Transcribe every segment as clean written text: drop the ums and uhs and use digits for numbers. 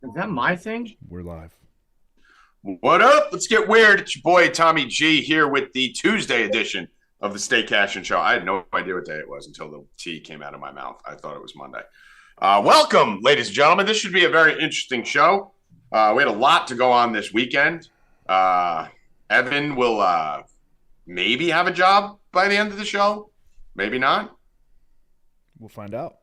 Is that my thing? We're live. What up? Let's get weird. It's your boy Tommy G here with the Tuesday edition of the Stay Cashin show. I had no idea what day it was until the T came out of my mouth. I thought it was Monday. Welcome, ladies and gentlemen. This should be a very interesting show. We had a lot to go on this weekend. Evan will maybe have a job by the end of the show. Maybe not. We'll find out.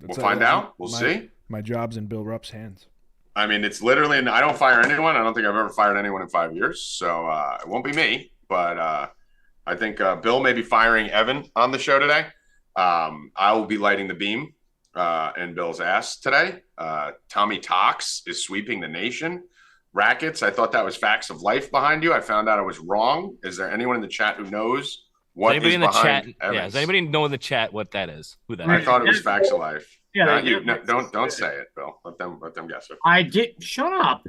We'll find out. We'll see. My job's in Bill Rupp's hands. I mean, it's literally, I don't fire anyone. I don't think I've ever fired anyone in 5 years. So it won't be me. But I think Bill may be firing Evan on the show today. I will be lighting the beam in Bill's ass today. Tommy Tox is sweeping the nation. Rackets, I thought that was facts of life behind you. I found out I was wrong. Is there anyone in the chat who knows what is behind Evans? Yeah, does anybody know in the chat what that is? Who that is? I thought it was facts of life. Yeah, Not you. No, don't say it, Bill. Let them guess it. I did. Shut up.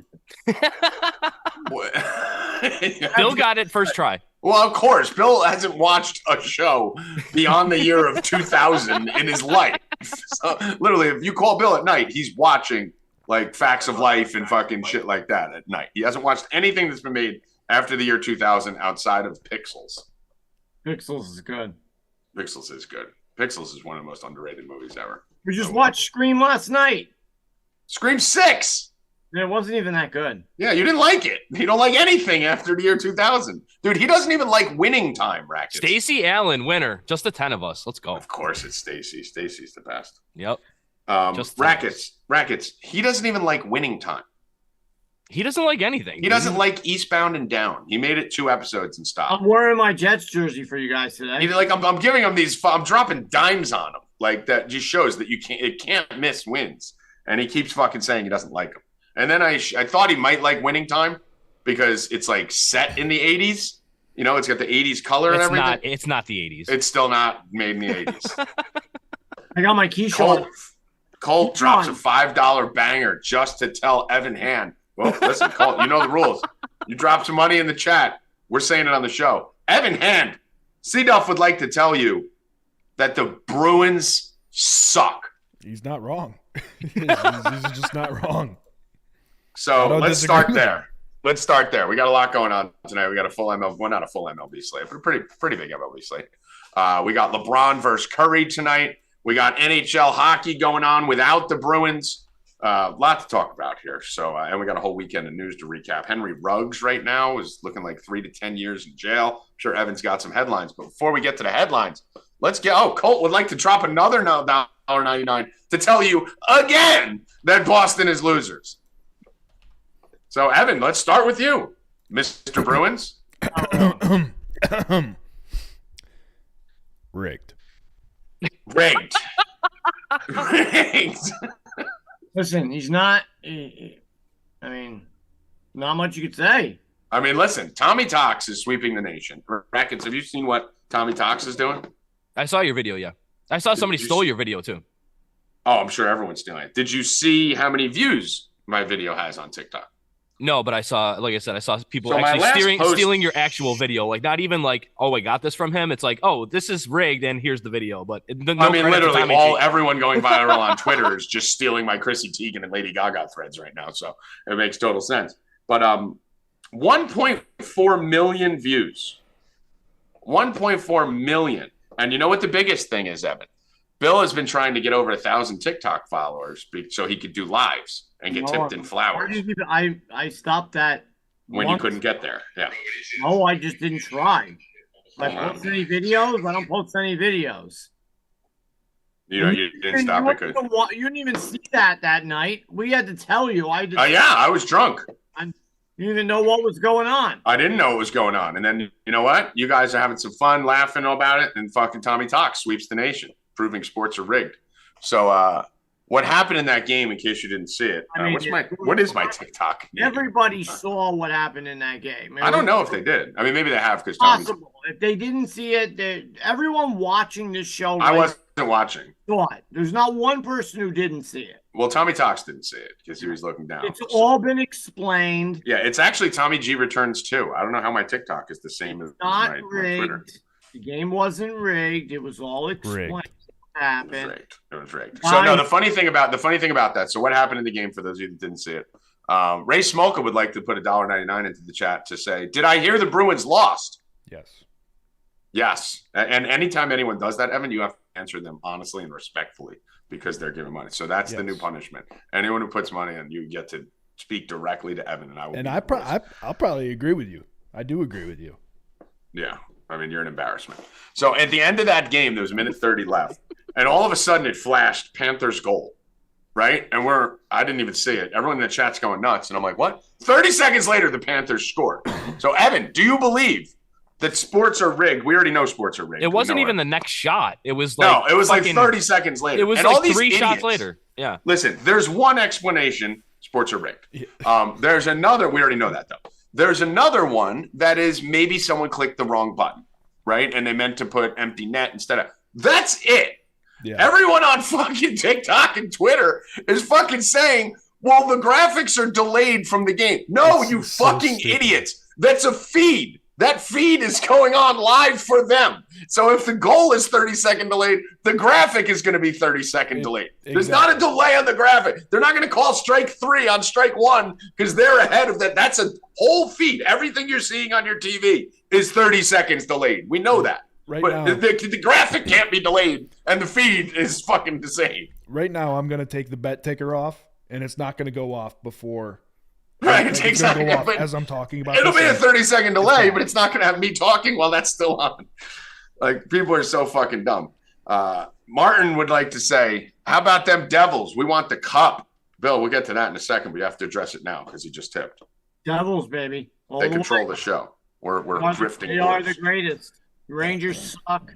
Bill got it first try. Well, of course, Bill hasn't watched a show beyond the year of 2000 in his life. So, literally, if you call Bill at night, he's watching like Facts of Life and fucking shit like that at night. He hasn't watched anything that's been made after the year 2000 outside of Pixels. Pixels is good. Pixels is good. Pixels is one of the most underrated movies ever. We just watched Scream last night. Scream 6! And it wasn't even that good. Yeah, you didn't like it. You don't like anything after the year 2000. Dude, he doesn't even like winning time, Rackets. Stacey Allen, winner. Just the 10 of us. Let's go. Of course it's Stacey. Stacey's the best. Yep. Rackets. He doesn't even like winning time. He doesn't like anything. He doesn't like Eastbound and Down. He made it 2 episodes and stopped. I'm wearing my Jets jersey for you guys today. He's like, I'm giving him these. I'm dropping dimes on him. Like that just shows that it can't miss wins. And he keeps fucking saying he doesn't like them. And then I thought he might like winning time because it's like set in the 80s. You know, it's got the 80s color and everything. It's not the 80s. It's still not made in the 80s. I got my Keyshawn. Colt drops a $5 banger just to tell Evan Hand. Well, listen, Colt, you know the rules. You drop some money in the chat. We're saying it on the show. Evan Hand, C-Duff would like to tell you that the Bruins suck. He's not wrong. He's just not wrong. So let's start there. We got a lot going on tonight. We got a full MLB, well, not a full MLB slate, but a pretty big MLB slate. We got LeBron versus Curry tonight. We got NHL hockey going on without the Bruins. Lot to talk about here. So, and we got a whole weekend of news to recap. Henry Ruggs right now is looking like 3 to 10 years in jail. I'm sure Evan's got some headlines, but before we get to the headlines, let's get. Oh, Colt would like to drop another $1.99 to tell you again that Boston is losers. So, Evan, let's start with you, Mr. Bruins. Rigged. Rigged. Listen, he's not. I mean, not much you could say. I mean, listen, Tommy Tox is sweeping the nation. Rackets, have you seen what Tommy Tox is doing? I saw your video, yeah. I saw somebody stole your video, too. Oh, I'm sure everyone's stealing it. Did you see how many views my video has on TikTok? No, but I saw people So actually stealing your actual video. Like, not even like, oh, I got this from him. It's like, oh, this is rigged, and here's the video. But literally, everyone going viral on Twitter is just stealing my Chrissy Teigen and Lady Gaga threads right now. So it makes total sense. But 1.4 million views. 1.4 million. And you know what the biggest thing is, Evan? Bill has been trying to get over 1,000 TikTok followers so he could do lives and get tipped in flowers. I stopped that when you couldn't get there. Yeah. No, I just didn't try. I post any videos? I don't post any videos. You didn't stop it. You didn't even see that night. We had to tell you. Yeah, I was drunk. You didn't even know what was going on. I didn't know what was going on. And then, you know what? You guys are having some fun laughing about it, and fucking Tommy Tox sweeps the nation, proving sports are rigged. So, what happened in that game, in case you didn't see it? What is my TikTok name? Everybody saw what happened in that game. I don't know if they did. I mean, maybe they have because possible. If they didn't see it, everyone watching this show. I wasn't watching. Saw it. There's not one person who didn't see it. Well, Tommy Tox didn't see it because he was looking down. It's all been explained. Yeah, it's actually Tommy G Returns too. I don't know how my TikTok is the same as my Twitter. The game wasn't rigged. It was all explained. happened. It was rigged. So no, the funny thing about that. So what happened in the game for those of you that didn't see it? Ray Smolka would like to put $1.99 into the chat to say, "Did I hear the Bruins lost?" Yes. Yes. And anytime anyone does that, Evan, you have to answer them honestly and respectfully because they're giving money. So that's the new punishment. Anyone who puts money in, you get to speak directly to Evan, and I will. And I'll probably agree with you. I do agree with you. Yeah. I mean, you're an embarrassment. So at the end of that game, there was a minute 30 left, and all of a sudden it flashed Panthers goal, right? And I didn't even see it. Everyone in the chat's going nuts, and I'm like, what? 30 seconds later, the Panthers scored. So, Evan, do you believe that sports are rigged? We already know sports are rigged. It wasn't even the next shot. It was like no, it was like 30 seconds later. It was and like all these 3 idiots, shots later. Yeah. Listen, there's one explanation. Sports are rigged. There's another. We already know that, though. There's another one that is maybe someone clicked the wrong button, right? And they meant to put empty net instead of. That's it. Yeah. Everyone on fucking TikTok and Twitter is fucking saying, well, the graphics are delayed from the game. No, you fucking idiots. That's a feed. That feed is going on live for them. So if the goal is 30-second delayed, the graphic is going to be 30-second delayed. There's not a delay on the graphic. They're not going to call strike 3 on strike 1 because they're ahead of that. That's a whole feed. Everything you're seeing on your TV is 30 seconds delayed. We know that. But the graphic can't be delayed, and the feed is fucking the same. Right now, I'm going to take the bet ticker off, and it's not going to go off before. Right, exactly. Go off as I'm talking about. It'll be a 30-second delay, but it's not going to have me talking while that's still on. Like, people are so fucking dumb. Martin would like to say, how about them Devils? We want the cup. Bill, we'll get to that in a second, but you have to address it now because he just tipped. Devils, baby. They control the show. We're drifting. They are the greatest. Rangers suck.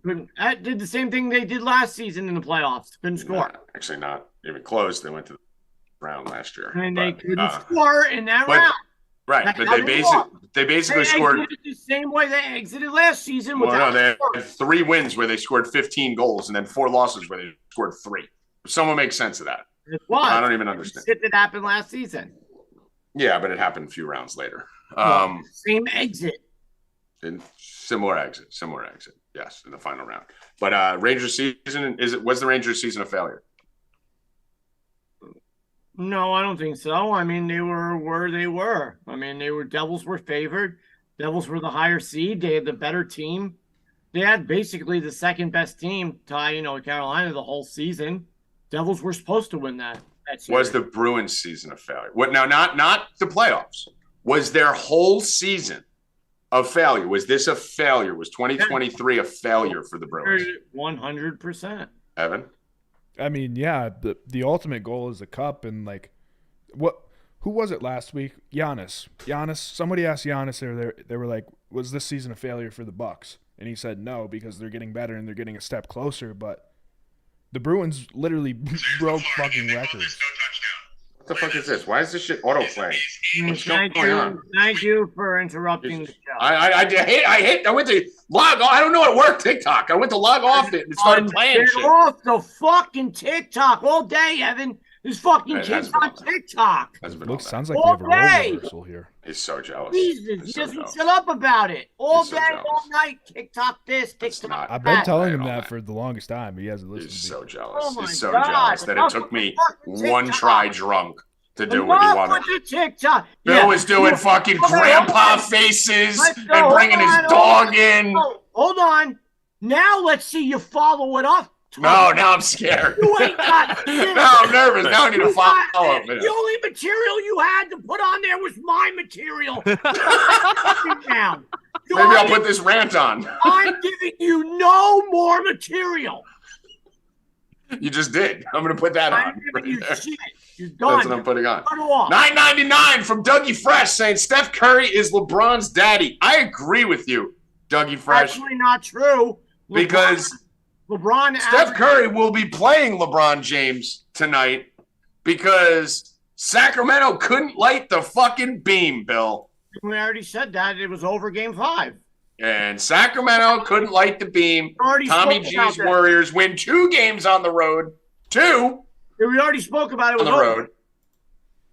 Did the same thing they did last season in the playoffs. Couldn't score. Actually, not even close. They went to the round last year. And they couldn't score in that round. Right, but they basically scored the same way they exited last season. They had 3 wins where they scored 15 goals and then 4 losses where they scored 3. Someone makes sense of that. It was. I don't even understand. It happened last season. Yeah, but it happened a few rounds later. Same exit. Similar exit. Yes, in the final round. But Rangers season was the Rangers season a failure? No, I don't think so. I mean, they were where they were. I mean, Devils were favored. Devils were the higher seed. They had the better team. They had basically the second best team, Carolina the whole season. Devils were supposed to win that series. Was the Bruins season a failure? What now? Not the playoffs. Was their whole season a failure? Was this a failure? Was 2023 a failure for the Bruins? 100%. Evan? I mean, yeah, the ultimate goal is the cup, and who was it last week? Giannis. Somebody asked Giannis, they were like, was this season a failure for the Bucks? And he said no, because they're getting better and they're getting a step closer, but the Bruins literally broke fucking records. What the fuck is this? Why is this shit auto-playing? What's going on? Thank you for interrupting the show. I went to log off. I don't know how to work TikTok. I went to log off it and it started playing shit. Get off the fucking TikTok all day, Evan. There's fucking kids on TikTok. Sounds like we have a role reversal here. He's so jealous. Jesus, he doesn't shut up about it. All day, all night. TikTok this, TikTok that. I've been telling him that for the longest time. He hasn't listened to me. He's so jealous. He's so jealous that it took me one try drunk to do what he wanted. TikTok. Bill was doing fucking grandpa faces and bringing his dog in. Hold on. Now let's see you follow it up. No, now I'm scared. You ain't got now I'm nervous. Now I need to follow up. The only material you had to put on there was my material. Down. Maybe I'll put this rant on. I'm giving you no more material. You just did. I'm going to put that on. I'm giving you shit. You're done. That's what I'm putting on. $9.99 from Dougie Fresh saying Steph Curry is LeBron's daddy. I agree with you, Dougie Fresh. Actually not true. Because Steph Curry will be playing LeBron James tonight because Sacramento couldn't light the fucking beam, Bill. We already said that. It was over Game 5. And Sacramento couldn't light the beam. Tommy G's Warriors win 2 games on the road. 2. We already spoke about it. It was on the road. It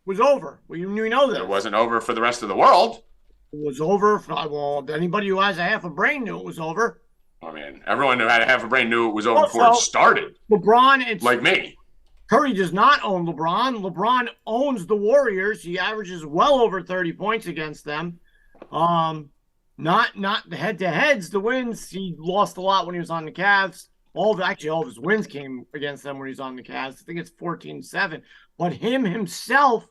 was over. We know that. It wasn't over for the rest of the world. It was over. Well, anybody who has a half a brain knew it was over. I mean, everyone who had half a brain knew it was over Also, before it started. LeBron, like me. Curry does not own LeBron. LeBron owns the Warriors. He averages well over 30 points against them. Not the head-to-heads, the wins. He lost a lot when he was on the Cavs. All of his wins came against them when he was on the Cavs. I think it's 14-7. But him himself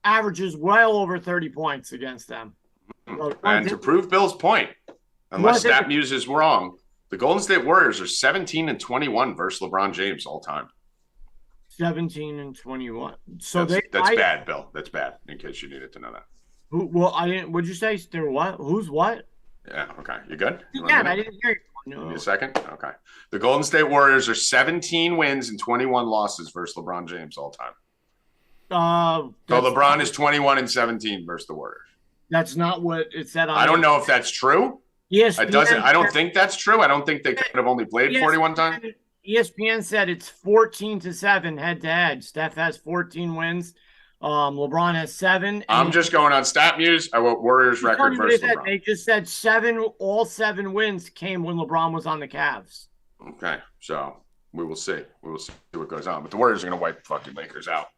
averages well over 30 points against them. So, and to prove Bill's point, unless StatMuse is wrong, the Golden State Warriors are 17-21 versus LeBron James all time. 17-21. So that's bad, Bill. That's bad. In case you needed to know that. Well, I didn't. Would you say they're what? Who's what? Yeah. Okay. You good? I didn't hear you. No. Give me a second. Okay. The Golden State Warriors are 17 wins and 21 losses versus LeBron James all time. So LeBron is 21-17 versus the Warriors. That's not what it said on. I don't know if that's true. Yes, it doesn't. I don't think that's true. I don't think they could have only played 41 times. ESPN said it's 14-7 head-to-head. Steph has 14 wins. LeBron has 7. I'm just going on StatMuse. I wrote Warriors record versus LeBron. They just said all 7 wins came when LeBron was on the Cavs. Okay, so we will see. We will see what goes on. But the Warriors are going to wipe the fucking Lakers out.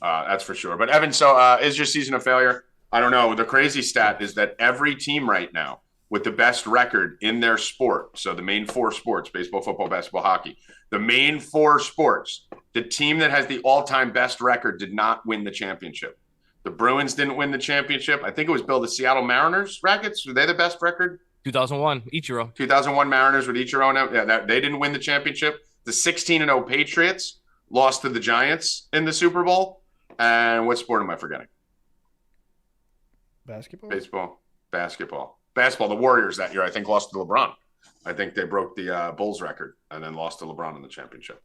That's for sure. But Evan, so is your season a failure? I don't know. The crazy stat is that every team right now with the best record in their sport, so the main 4 sports, baseball, football, basketball, hockey, the main 4 sports, the team that has the all-time best record did not win the championship. The Bruins didn't win the championship. I think it was, Bill, the Seattle Mariners, Rackets. Were they the best record? 2001, Ichiro. 2001 Mariners with Ichiro. They didn't win the championship. The 16-0 Patriots lost to the Giants in the Super Bowl. And what sport am I forgetting? Basketball? Baseball. Basketball. The Warriors that year, I think, lost to LeBron. I think they broke the Bulls record and then lost to LeBron in the championship.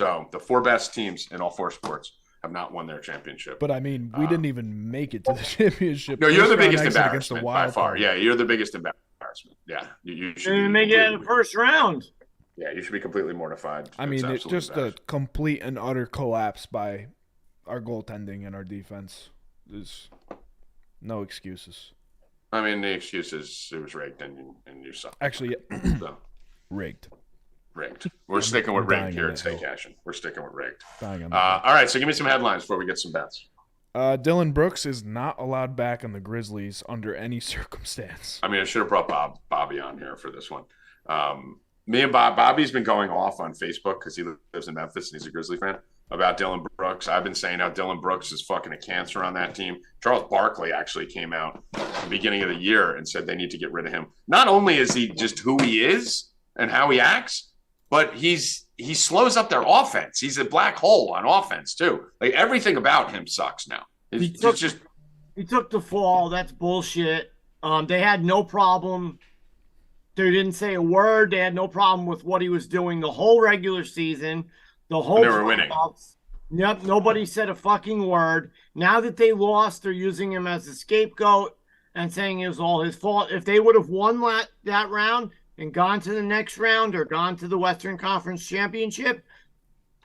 So the 4 best teams in all 4 sports have not won their championship. But, I mean, we didn't even make it to the championship. No, you're the biggest embarrassment by far. Yeah, you're the biggest embarrassment. Yeah. You should make it in the first round. Yeah, you should be completely mortified. I mean, it's just a complete and utter collapse by our goaltending and our defense. There's no excuses. I mean, the excuse is it was rigged and you suck. Actually, so. Rigged. We're sticking with rigged here at Stay Cashin. We're sticking with rigged. All right, so give me some headlines before we get some bets. Dylan Brooks is not allowed back on the Grizzlies under any circumstance. I mean, I should have brought Bobby on here for this one. Me and Bobby's been going off on Facebook because he lives in Memphis and he's a Grizzly fan about Dylan Brooks. I've been saying how Dylan Brooks is fucking a cancer on that team. Charles Barkley actually came out at the beginning of the year and said they need to get rid of him. Not only is he just who he is and how he acts, but he slows up their offense. He's a black hole on offense too. Like everything about him sucks now. He took the fall. That's bullshit. They had no problem. They didn't say a word. They had no problem with what he was doing the whole regular season. The whole they were winning. Yep, nobody said a fucking word. Now that they lost, they're using him as a scapegoat and saying it was all his fault. If they would have won that round and gone to the next round or gone to the Western Conference Championship,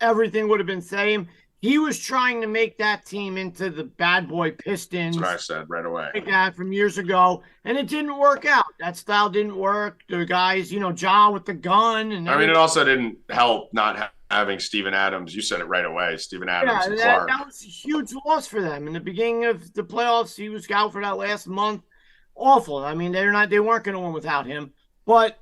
everything would have been same. He was trying to make that team into the bad boy Pistons. That's what I said right away. Like that from years ago, and it didn't work out. That style didn't work. The guys, Ja with the gun. And I mean, it also didn't help not having Steven Adams. You said it right away. Steven Adams and Clark. That was a huge loss for them. In the beginning of the playoffs, he was out for that last month. Awful. I mean, they weren't going to win without him. But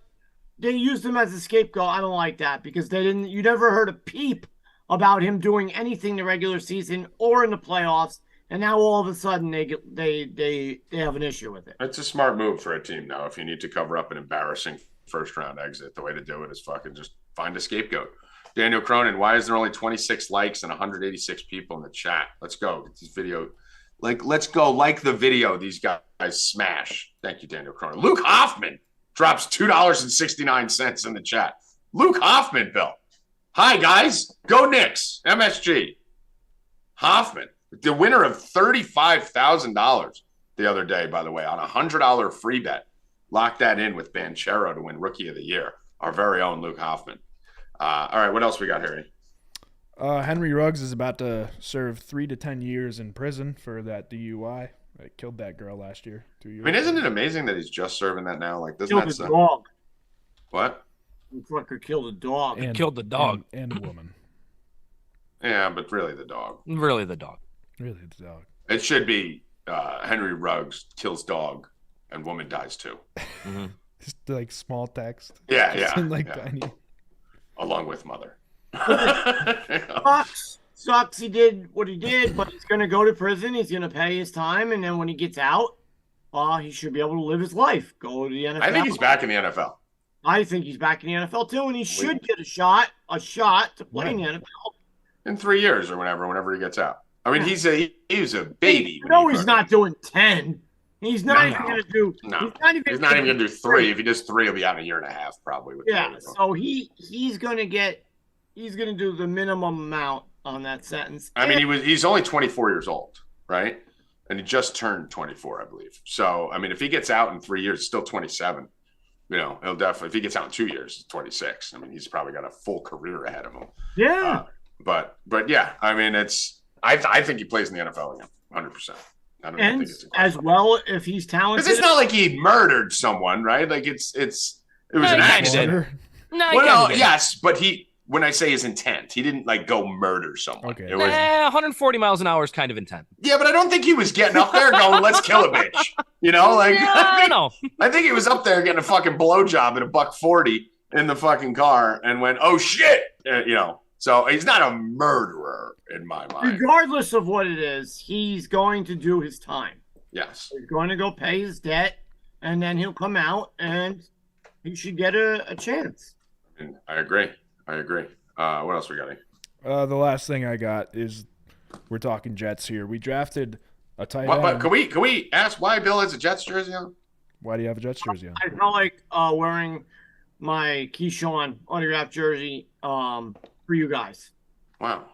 they used him as a scapegoat. I don't like that because you never heard a peep about him doing anything in the regular season or in the playoffs, and now all of a sudden they have an issue with it. It's a smart move for a team now. If you need to cover up an embarrassing first round exit, the way to do it is fucking just find a scapegoat. Daniel Cronin, why is there only 26 likes and 186 people in the chat? Let's go. Get this video. Let's go. Like the video these guys smash. Thank you, Daniel Cronin. Luke Hoffman drops $2.69 in the chat. Luke Hoffman, Bill. Hi, guys. Go Knicks. MSG. Hoffman, the winner of $35,000 the other day, by the way, on a $100 free bet. Locked that in with Banchero to win Rookie of the Year. Our very own Luke Hoffman. All right, what else we got, Harry? Henry Ruggs is about to serve 3 to 10 years in prison for that DUI. I killed that girl last year. 2 years. I mean, isn't it amazing that he's just serving that now? Like, doesn't that suck? What? The fucker killed a dog. And killed the dog. and a woman. Yeah, but really the dog. Really, the dog. Really, the dog. It should be Henry Ruggs kills dog and woman dies too. Mm-hmm. Just like small text. Yeah, Just yeah. in, like yeah. tiny. Along with mother. Sucks he did what he did, but he's going to go to prison. He's going to pay his time, and then when he gets out, he should be able to live his life. Go to the NFL. I think he's back in the NFL. I think he's back in the NFL too, and he should get a shot to play in the NFL. In 3 years or whenever he gets out. I mean, he was a baby. He's not doing 10. He's not even going to do. No, he's not even going to do 3. If he does 3, he'll be out in a year and a half probably. So he's going to do the minimum amount on that sentence. I mean, he's only 24 years old, right? And he just turned 24, I believe. So I mean, if he gets out in 3 years, still 27. He'll definitely. If he gets out in 2 years, 26. I mean, he's probably got a full career ahead of him. Yeah. But yeah, I mean, I think he plays in the NFL again, 100%. I don't think it's as well if he's talented. Because it's not like he murdered someone, right? Like it was an accident. Yes, but when I say his intent, he didn't like go murder someone. Okay. It was 140 miles an hour is kind of intent. Yeah, but I don't think he was getting up there going, "Let's kill a bitch." I think he was up there getting a fucking blowjob at $140 in the fucking car and went, "Oh shit," So he's not a murderer in my mind. Regardless of what it is, he's going to do his time. Yes. He's going to go pay his debt, and then he'll come out, and he should get a chance. I agree. What else we got here? The last thing I got is we're talking Jets here. We drafted a tight end. But can we ask why Bill has a Jets jersey on? Why do you have a Jets jersey on? I felt like wearing my Keyshawn autographed jersey for you guys. Wow.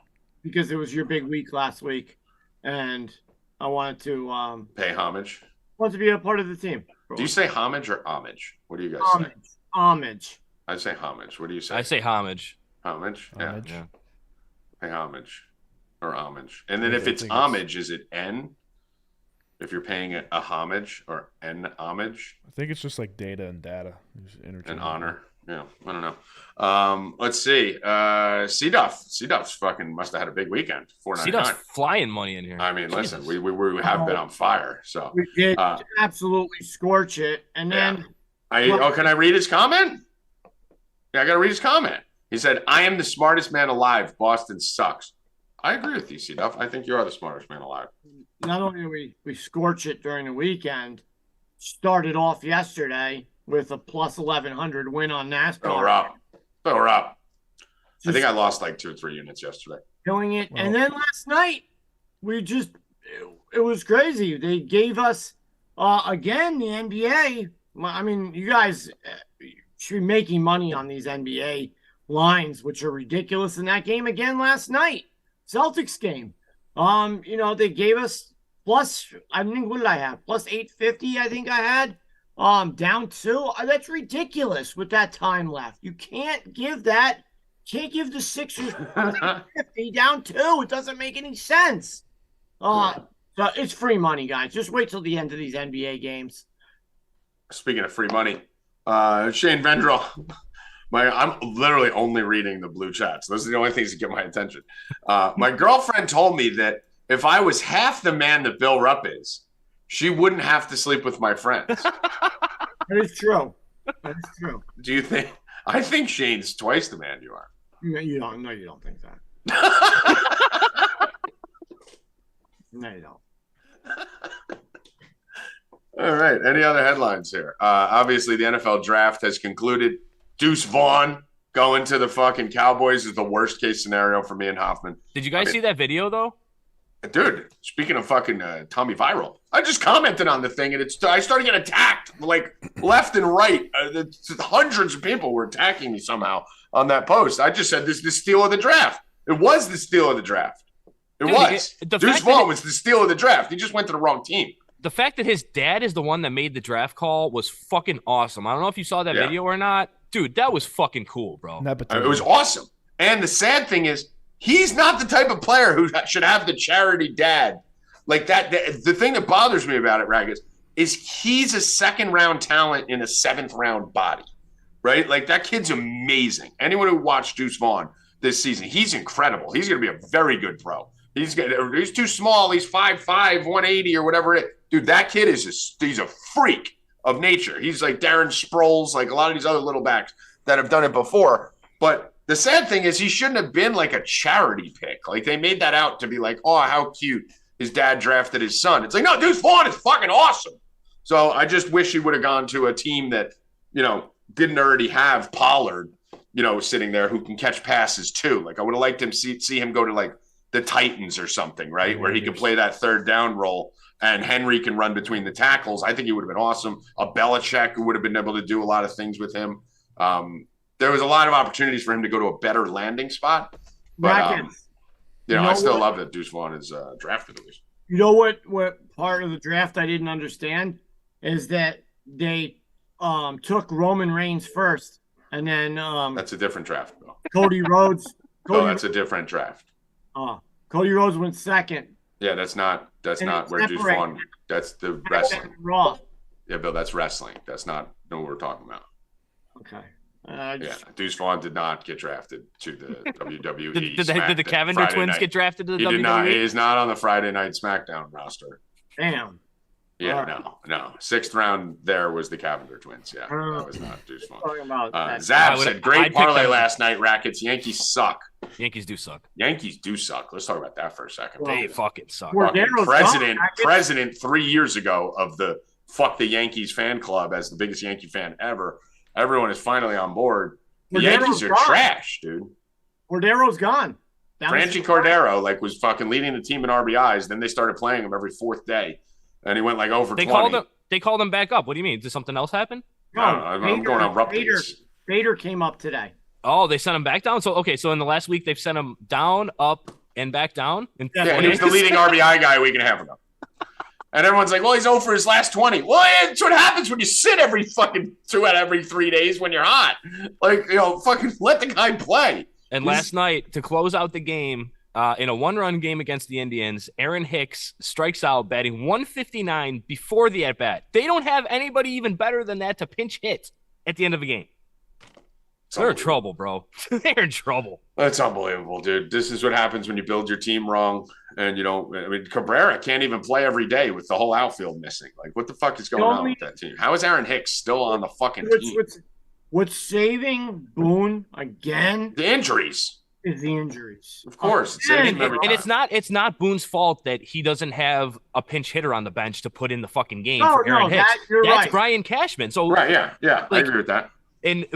Because it was your big week last week, and I wanted to pay homage. Want to be a part of the team. Do you say homage or homage? What do you guys say? Homage. I say homage. What do you say? I say homage. Homage? Homage. Yeah. Pay homage. Or homage. And then if it's homage, is it N? If you're paying a homage or N homage? I think it's just like data and data. An honor. Yeah, I don't know. Let's see. C-Duff's fucking must have had a big weekend. C-Duff's flying money in here. I mean, listen, we have been on fire. So we did absolutely scorch it. And then can I read his comment? Yeah, I gotta read his comment. He said, "I am the smartest man alive. Boston sucks." I agree with you, C-Duff. I think you are the smartest man alive. Not only did we scorch it during the weekend, started off yesterday with a plus 1,100 win on NASCAR. Bill Rupp. I think I lost like 2 or 3 units yesterday. Killing it. Wow. And then last night, it was crazy. They gave us, again, the NBA. I mean, you guys should be making money on these NBA lines, which are ridiculous in that game again last night. Celtics game. They gave us plus, I think, what did I have? Plus 850, I think I had. Down 2. That's ridiculous with that time left. You can't give that. Can't give the Sixers 50 down 2. It doesn't make any sense. So it's free money, guys. Just wait till the end of these NBA games. Speaking of free money, Shane Vendrell. I'm literally only reading the blue chats. Those are the only things that get my attention. My girlfriend told me that if I was half the man that Bill Rupp is, she wouldn't have to sleep with my friends. That is true. That is true. Do you think? I think Shane's twice the man you are. No, you don't. No, you don't think that. No, you don't. All right. Any other headlines here? Obviously, the NFL draft has concluded. Deuce Vaughn going to the fucking Cowboys is the worst case scenario for me and Hoffman. Did you guys see that video, though? Dude, speaking of fucking Tommy Viral, I just commented on the thing, and I started getting attacked like left and right. Hundreds of people were attacking me somehow on that post. I just said this is the steal of the draft. It was the steal of the draft. It was. Deuce Vaughn was the steal of the draft. He just went to the wrong team. The fact that his dad is the one that made the draft call was fucking awesome. I don't know if you saw that video or not. Dude, that was fucking cool, bro. It was awesome. And the sad thing is, he's not the type of player who should have the charity dad like that. The thing that bothers me about it, Rackets, is he's a second-round talent in a seventh-round body, right? Like that kid's amazing. Anyone who watched Deuce Vaughn this season, he's incredible. He's going to be a very good pro. He's too small. He's 5'5", 180 or whatever it is. Dude, that kid he's a freak of nature. He's like Darren Sproles, like a lot of these other little backs that have done it before. But the sad thing is he shouldn't have been like a charity pick. Like they made that out to be like, oh, how cute his dad drafted his son. It's like, no, Deuce Vaughn is fucking awesome. So I just wish he would have gone to a team that, didn't already have Pollard, sitting there who can catch passes too. Like I would have liked him see him go to like the Titans or something, right? Where he could play that third down role and Henry can run between the tackles. I think he would have been awesome. A Belichick who would have been able to do a lot of things with him. There was a lot of opportunities for him to go to a better landing spot. But, Rackets. I still love that Deuce Vaughn is drafted at least. You know what part of the draft I didn't understand is that they took Roman Reigns first, and then that's a different draft, Bill. Cody Rhodes. That's a different draft. Cody Rhodes went second. Yeah, that's not where Deuce Vaughn. That's the wrestling. Raw. Yeah, Bill, that's wrestling. That's not what we're talking about. Okay. Deuce Vaughn did not get drafted to the WWE. Did the Cavender twins get drafted to the WWE? He did not. He is not on the Friday Night SmackDown roster. Damn. Yeah, no. 6th round there was the Cavender twins. Yeah, that was not Deuce Vaughn. Zab said, great parlay last night, Rackets. Yankees suck. Yankees do suck. Yankees do suck. Let's talk about that for a second. They fucking suck. President 3 years ago of the Fuck the Yankees fan club as the biggest Yankee fan ever. Everyone is finally on board. The Yankees are trash, dude. Cordero's gone. Franchi Cordero was fucking leading the team in RBIs. Then they started playing him every 4th day. And he went over 20. They called him back up. What do you mean? Did something else happen? No, I'm going on Rupp. Bader came up today. Oh, they sent him back down? So in the last week, they've sent him down, up, and back down? Yeah, he was the leading RBI guy a week and a half ago. And everyone's like, well, he's over his last 20. Well, that's what happens when you sit every 3 days when you're hot. Fucking let the guy play. And last night, to close out the game, in a one-run game against the Indians, Aaron Hicks strikes out batting 159 before the at-bat. They don't have anybody even better than that to pinch hit at the end of the game. They're in trouble, bro. They're in trouble. That's unbelievable, dude. This is what happens when you build your team wrong and you don't. I mean, Cabrera can't even play every day with the whole outfield missing. Like, what the fuck is going on with that team? How is Aaron Hicks still on the fucking team? What's saving Boone again? The injuries. Is the injuries. Of course. And it's not Boone's fault that he doesn't have a pinch hitter on the bench to put in the fucking game for Aaron Hicks. That's right. Brian Cashman. So right, yeah. I agree with that. And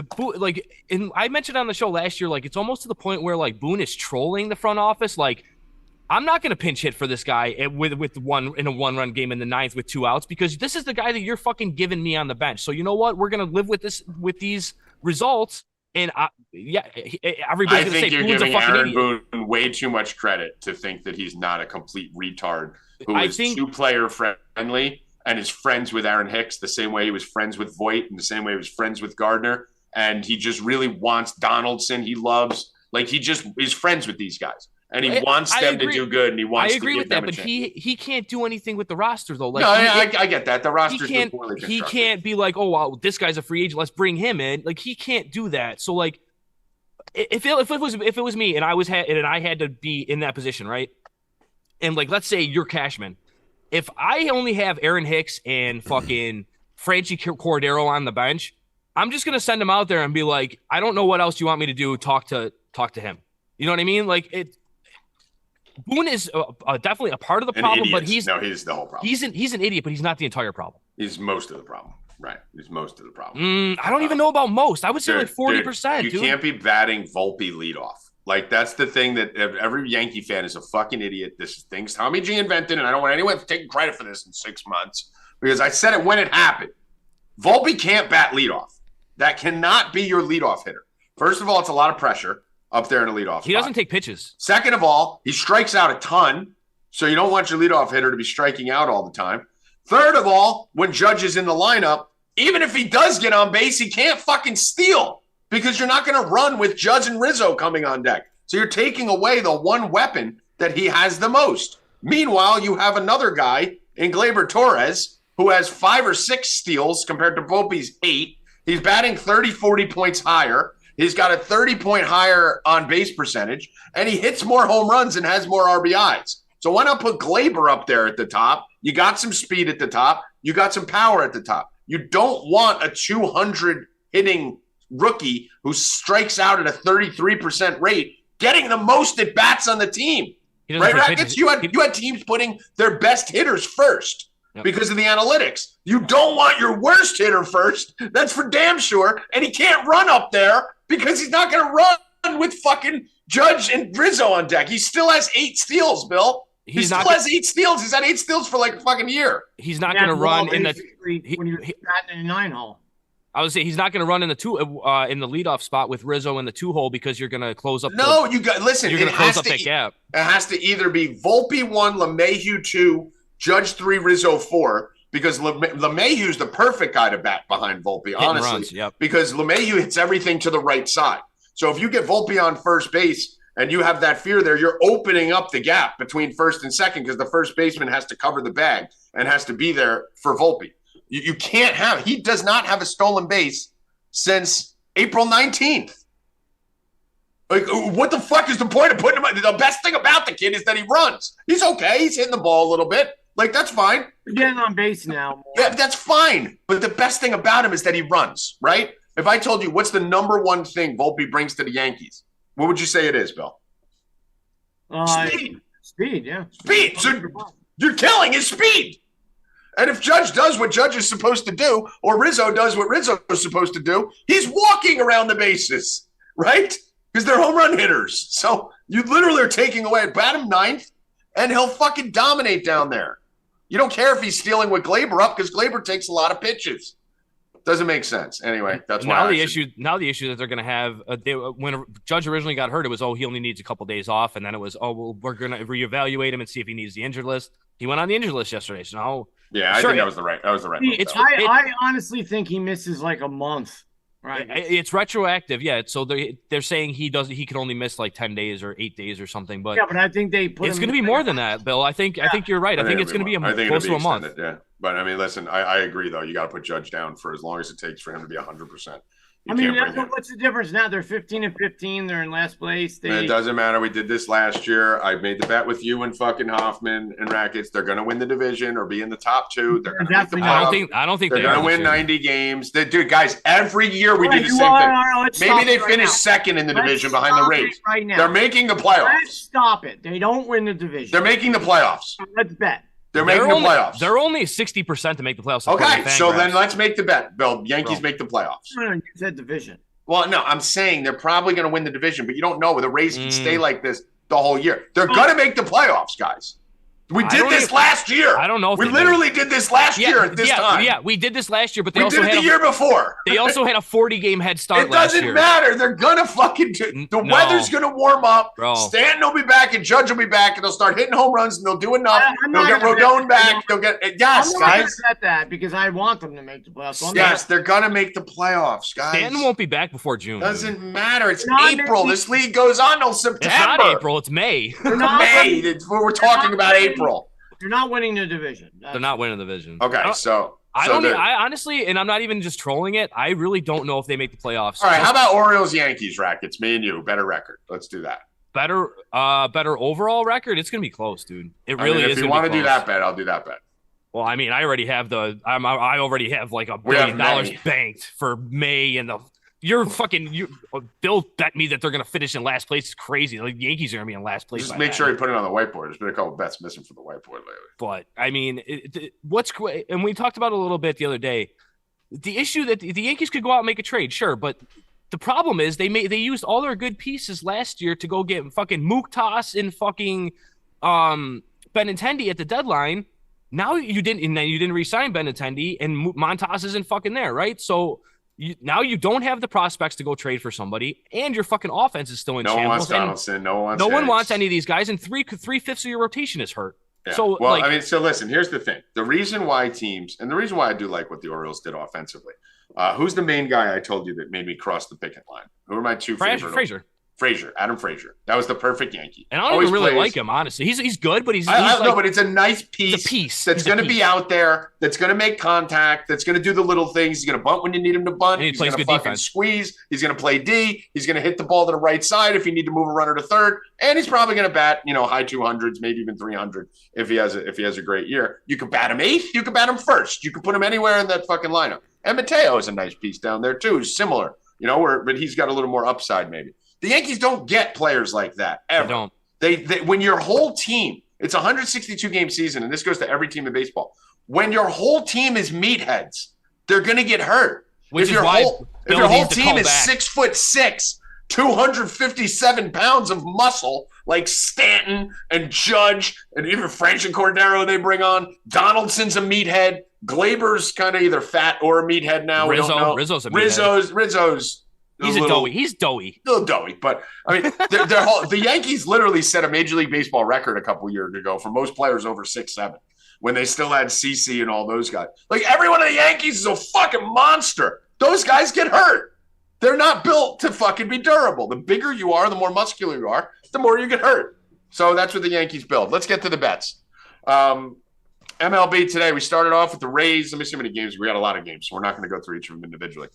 I mentioned on the show last year, it's almost to the point where Boone is trolling the front office. I'm not going to pinch hit for this guy with in a one-run game in the 9th with 2 outs because this is the guy that you're fucking giving me on the bench. So you know what? We're going to live with these results. And everybody's going to say Boone's a fucking idiot. I think you're giving Aaron Boone way too much credit to think that he's not a complete retard who is two-player friendly and is friends with Aaron Hicks the same way he was friends with Voit and the same way he was friends with Gardner. And he just really wants Donaldson. He loves, he just is friends with these guys. And he wants them to do good, and he wants to give them a chance. I agree with that, but he can't do anything with the roster, though. I get that. The roster's poorly constructed. He can't be like, oh, wow, this guy's a free agent. Let's bring him in. He can't do that. So, if it was me and I had to be in that position, right? And, let's say you're Cashman. If I only have Aaron Hicks and fucking Franchi Cordero on the bench, I'm just going to send him out there and be like, I don't know what else you want me to do. Talk to him. You know what I mean? Boone is definitely a part of the problem, but he's the whole problem. He's an idiot, but he's not the entire problem. He's most of the problem, right? He's most of the problem. I don't even know about most. I would say 40%. You can't be batting Volpe leadoff. That's the thing that every Yankee fan is a fucking idiot. This is things Tommy G invented, and I don't want anyone to take credit for this in 6 months because I said it when it happened. Volpe can't bat leadoff. That cannot be your leadoff hitter. First of all, it's a lot of pressure up there in a leadoff spot. He doesn't take pitches. Second of all, he strikes out a ton, so you don't want your leadoff hitter to be striking out all the time. Third of all, when Judge is in the lineup, even if he does get on base, he can't fucking steal because you're not going to run with Judge and Rizzo coming on deck. So you're taking away the one weapon that he has the most. Meanwhile, you have another guy in Gleyber Torres who has 5 or 6 steals compared to Volpe's 8. He's batting 30, 40 points higher. He's got a 30-point higher on-base percentage, and he hits more home runs and has more RBIs. So why not put Glaber up there at the top? You got some speed at the top. You got some power at the top. You don't want a 200 hitting rookie who strikes out at a 33% rate, getting the most at bats on the team. Right, Rackets? You had teams putting their best hitters first. Yep. Because of the analytics. You don't want your worst hitter first. That's for damn sure. And he can't run up there because he's not going to run with fucking Judge and Rizzo on deck. He still has 8 steals, Bill. He still has 8 steals. He's had 8 steals for like a fucking year. He's not going to run in the when you're batting in a 9 hole. I would say he's not going to run in the in the leadoff spot with Rizzo in the 2 hole because you're going to close up. You got listen. You're going to close up that gap. It has to either be Volpe 1, LeMahieu 2, Judge 3, Rizzo 4, because LeMahieu's the perfect guy to bat behind Volpe, honestly. Runs, yep. Because LeMahieu hits everything to the right side. So if you get Volpe on first base and you have that fear there, you're opening up the gap between first and second because the first baseman has to cover the bag and has to be there for Volpe. You can't have – he does not have a stolen base since April 19th. Like, what the fuck is the point of putting him – the best thing about the kid is that he runs. He's okay. He's hitting the ball a little bit. Like, that's fine. You're getting on base now. More. Yeah, that's fine. But the best thing about him is that he runs, right? If I told you what's the number one thing Volpe brings to the Yankees, what would you say it is, Bill? Speed. Speed, yeah. Speed. So you're killing his speed. And if Judge does what Judge is supposed to do, or Rizzo does what Rizzo is supposed to do, he's walking around the bases, right? Because they're home run hitters. So you literally are taking away – bat him 9th, and he'll fucking dominate down there. You don't care if he's stealing with Glaber up because Glaber takes a lot of pitches. Doesn't make sense. Anyway, that's why. Now the issue that they're going to have when Judge originally got hurt, it was he only needs a couple days off, and then it was we're going to reevaluate him and see if he needs the injured list. He went on the injured list yesterday, so now I think that was the right. That was the right. I honestly think he misses like a month. Right. It's retroactive, yeah. So they're saying he can only miss like 10 days or 8 days or something. But yeah, but I think it's going to be more than that, Bill. I think you're right. I think it's going to be close to a month. Yeah, but I mean, listen, I agree though. You got to put Judge down for as long as it takes for him to be 100%. What's the difference now? They're 15-15. They're in last place. It doesn't matter. We did this last year. I made the bet with you and fucking Hoffman and Rackets. They're going to win the division or be in the top 2. They're going to make the playoffs. I don't think they're going to win 90 games. Dude, guys, every year we do the same thing. Maybe they finish second in the division behind the Rays. Right now. They're making the playoffs. Let's stop it. They don't win the division. They're making the playoffs. Let's bet. They're making the playoffs. They're only 60% to make the playoffs. Okay, so then let's make the bet, Bill. Yankees make the playoffs. No, you said division. Well, no, I'm saying they're probably going to win the division, but you don't know. The Rays can stay like this the whole year. They're going to make the playoffs, guys. We did this last year. I don't know. We literally did this last year at this time. Yeah, we did this last year, but they also had the year before. They also had a 40-game head start last year. It doesn't matter. They're gonna fucking weather's gonna warm up. Bro. Stanton will be back and Judge will be back, and they'll start hitting home runs and they'll do enough. They'll get Rodon back. They'll get guys. I'm not gonna bet that because I want them to make the playoffs. Yes, they're gonna make the playoffs, guys. Stanton won't be back before June. Doesn't matter. It's April. This league goes on till September. It's not April. It's May. May. We're talking about April. They're not winning the division. They're not winning the division. Okay, so I honestly, and I'm not even just trolling it. I really don't know if they make the playoffs. All right, how about Orioles Yankees Rackets? Me and you, better record. Let's do that. Better overall record. It's gonna be close, dude. It really is. If you want to do that bet, I'll do that bet. Well, I mean, I already have I already have like $1 billion banked for May and the. Bill bet me that they're going to finish in last place. It's crazy. The Yankees are going to be in last place. Just make sure you put it on the whiteboard. There's been a couple bets missing from the whiteboard lately. But I mean, what's great, and we talked about it a little bit the other day. The issue that the Yankees could go out and make a trade, sure, but the problem is they used all their good pieces last year to go get fucking Muktas and fucking Benintendi at the deadline. Now you didn't re-sign Benintendi and Montas isn't fucking there, right? So. Now you don't have the prospects to go trade for somebody, and your fucking offense is still in shambles. No one wants Donaldson. No one wants any of these guys, and three-fifths of your rotation is hurt. Yeah. So, so listen. Here's the thing: the reason why teams, and the reason why I do like what the Orioles did offensively. Who's the main guy I told you that made me cross the picket line? Who are my two favorite? Adam Frazier. That was the perfect Yankee. And I don't even really like him, honestly. He's good, but but it's a nice piece. That's going to be out there. That's going to make contact. That's going to do the little things. He's going to bunt when you need him to bunt. He's going to fucking squeeze. He's going to play D. He's going to hit the ball to the right side if you need to move a runner to third. And he's probably going to bat, high 200s, maybe even 300 if he has a great year. You could bat him eighth. You could bat him first. You could put him anywhere in that fucking lineup. And Mateo is a nice piece down there too. He's similar, but he's got a little more upside maybe. The Yankees don't get players like that ever. They don't. They when your whole team, it's a 162-game season, and this goes to every team in baseball. When your whole team is meatheads, they're going to get hurt. If your whole team is 6'6", 257 pounds of muscle, like Stanton and Judge and even French and Cordero they bring on, Donaldson's a meathead, Glaber's kind of either fat or a meathead now. Rizzo's a meathead. Rizzo's He's doughy. He's doughy. A little doughy, but I mean, the Yankees literally set a Major League Baseball record a couple years ago for most players over 6'7", when they still had CC and all those guys. Like everyone in the Yankees is a fucking monster. Those guys get hurt. They're not built to fucking be durable. The bigger you are, the more muscular you are, the more you get hurt. So that's what the Yankees build. Let's get to the bets. MLB today, we started off with the Rays. Let me see how many games. We got a lot of games, so we're not going to go through each of them individually.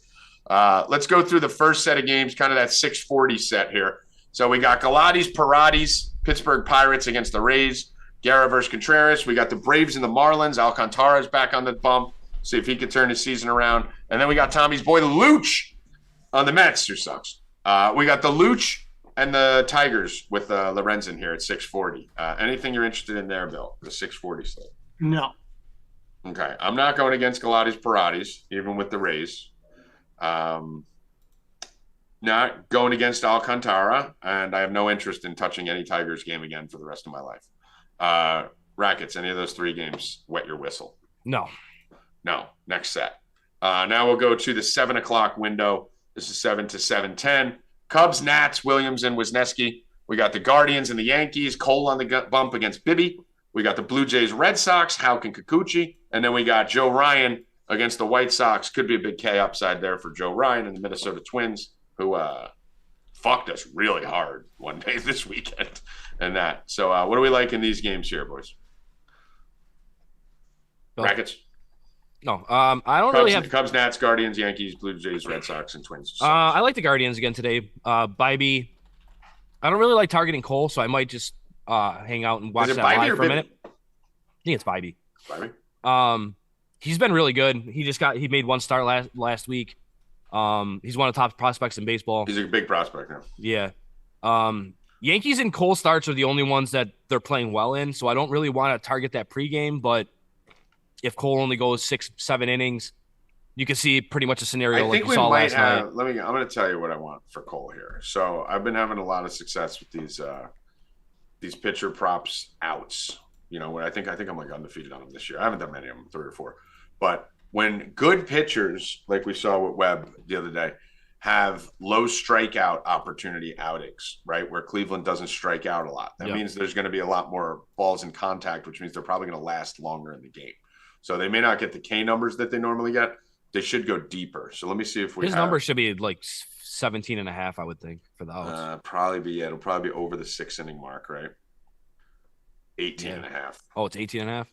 Let's go through the first set of games, kind of that 640 set here. So we got Galati's Paratis, Pittsburgh Pirates against the Rays, Guerra versus Contreras. We got the Braves and the Marlins. Alcantara's back on the bump. See if he can turn his season around. And then we got Tommy's boy, Luch, on the Mets, who sucks. We got the Luch and the Tigers with Lorenzen here at 640. Anything you're interested in there, Bill? The 640 slate. No. Okay. I'm not going against Galati's Paratis, even with the Rays. Not going against Alcantara, and I have no interest in touching any Tigers game again for the rest of my life. Rackets, any of those three games, wet your whistle? No. Next set. Now we'll go to the 7 o'clock window. This is 7 to 7:10. Cubs, Nats, Williams, and Wisniewski. We got the Guardians and the Yankees. Cole on the bump against Bibby. We got the Blue Jays, Red Sox, Houck and Kikuchi. And then we got Joe Ryan against the White Sox. Could be a big K upside there for Joe Ryan and the Minnesota Twins, who fucked us really hard one day this weekend. And that. So what do we like in these games here, boys? Rackets? No. I don't really have Cubs, Nats, Guardians, Yankees, Blue Jays, Red Sox, and Twins. I like the Guardians again today. Bybee. I don't really like targeting Cole, so I might just hang out and watch that live for a minute. I think it's Bybee. He's been really good. He made one start last week. He's one of the top prospects in baseball. He's a big prospect now. Yeah. Yankees and Cole starts are the only ones that they're playing well in, so I don't really want to target that pregame, but if Cole only goes 6-7 innings, you can see pretty much a scenario like you saw last night. I'm going to tell you what I want for Cole here. So I've been having a lot of success with these pitcher props outs. When I think I'm like undefeated on them this year. I haven't done many of them, 3 or 4. But when good pitchers, like we saw with Webb the other day, have low strikeout opportunity outings, right, where Cleveland doesn't strike out a lot, that means there's going to be a lot more balls in contact, which means they're probably going to last longer in the game. So they may not get the K numbers that they normally get. They should go deeper. So let me see if his number should be like 17.5, I would think, for the outs. It'll probably be over the 6-inning mark, right? 18.5. Oh, it's 18.5?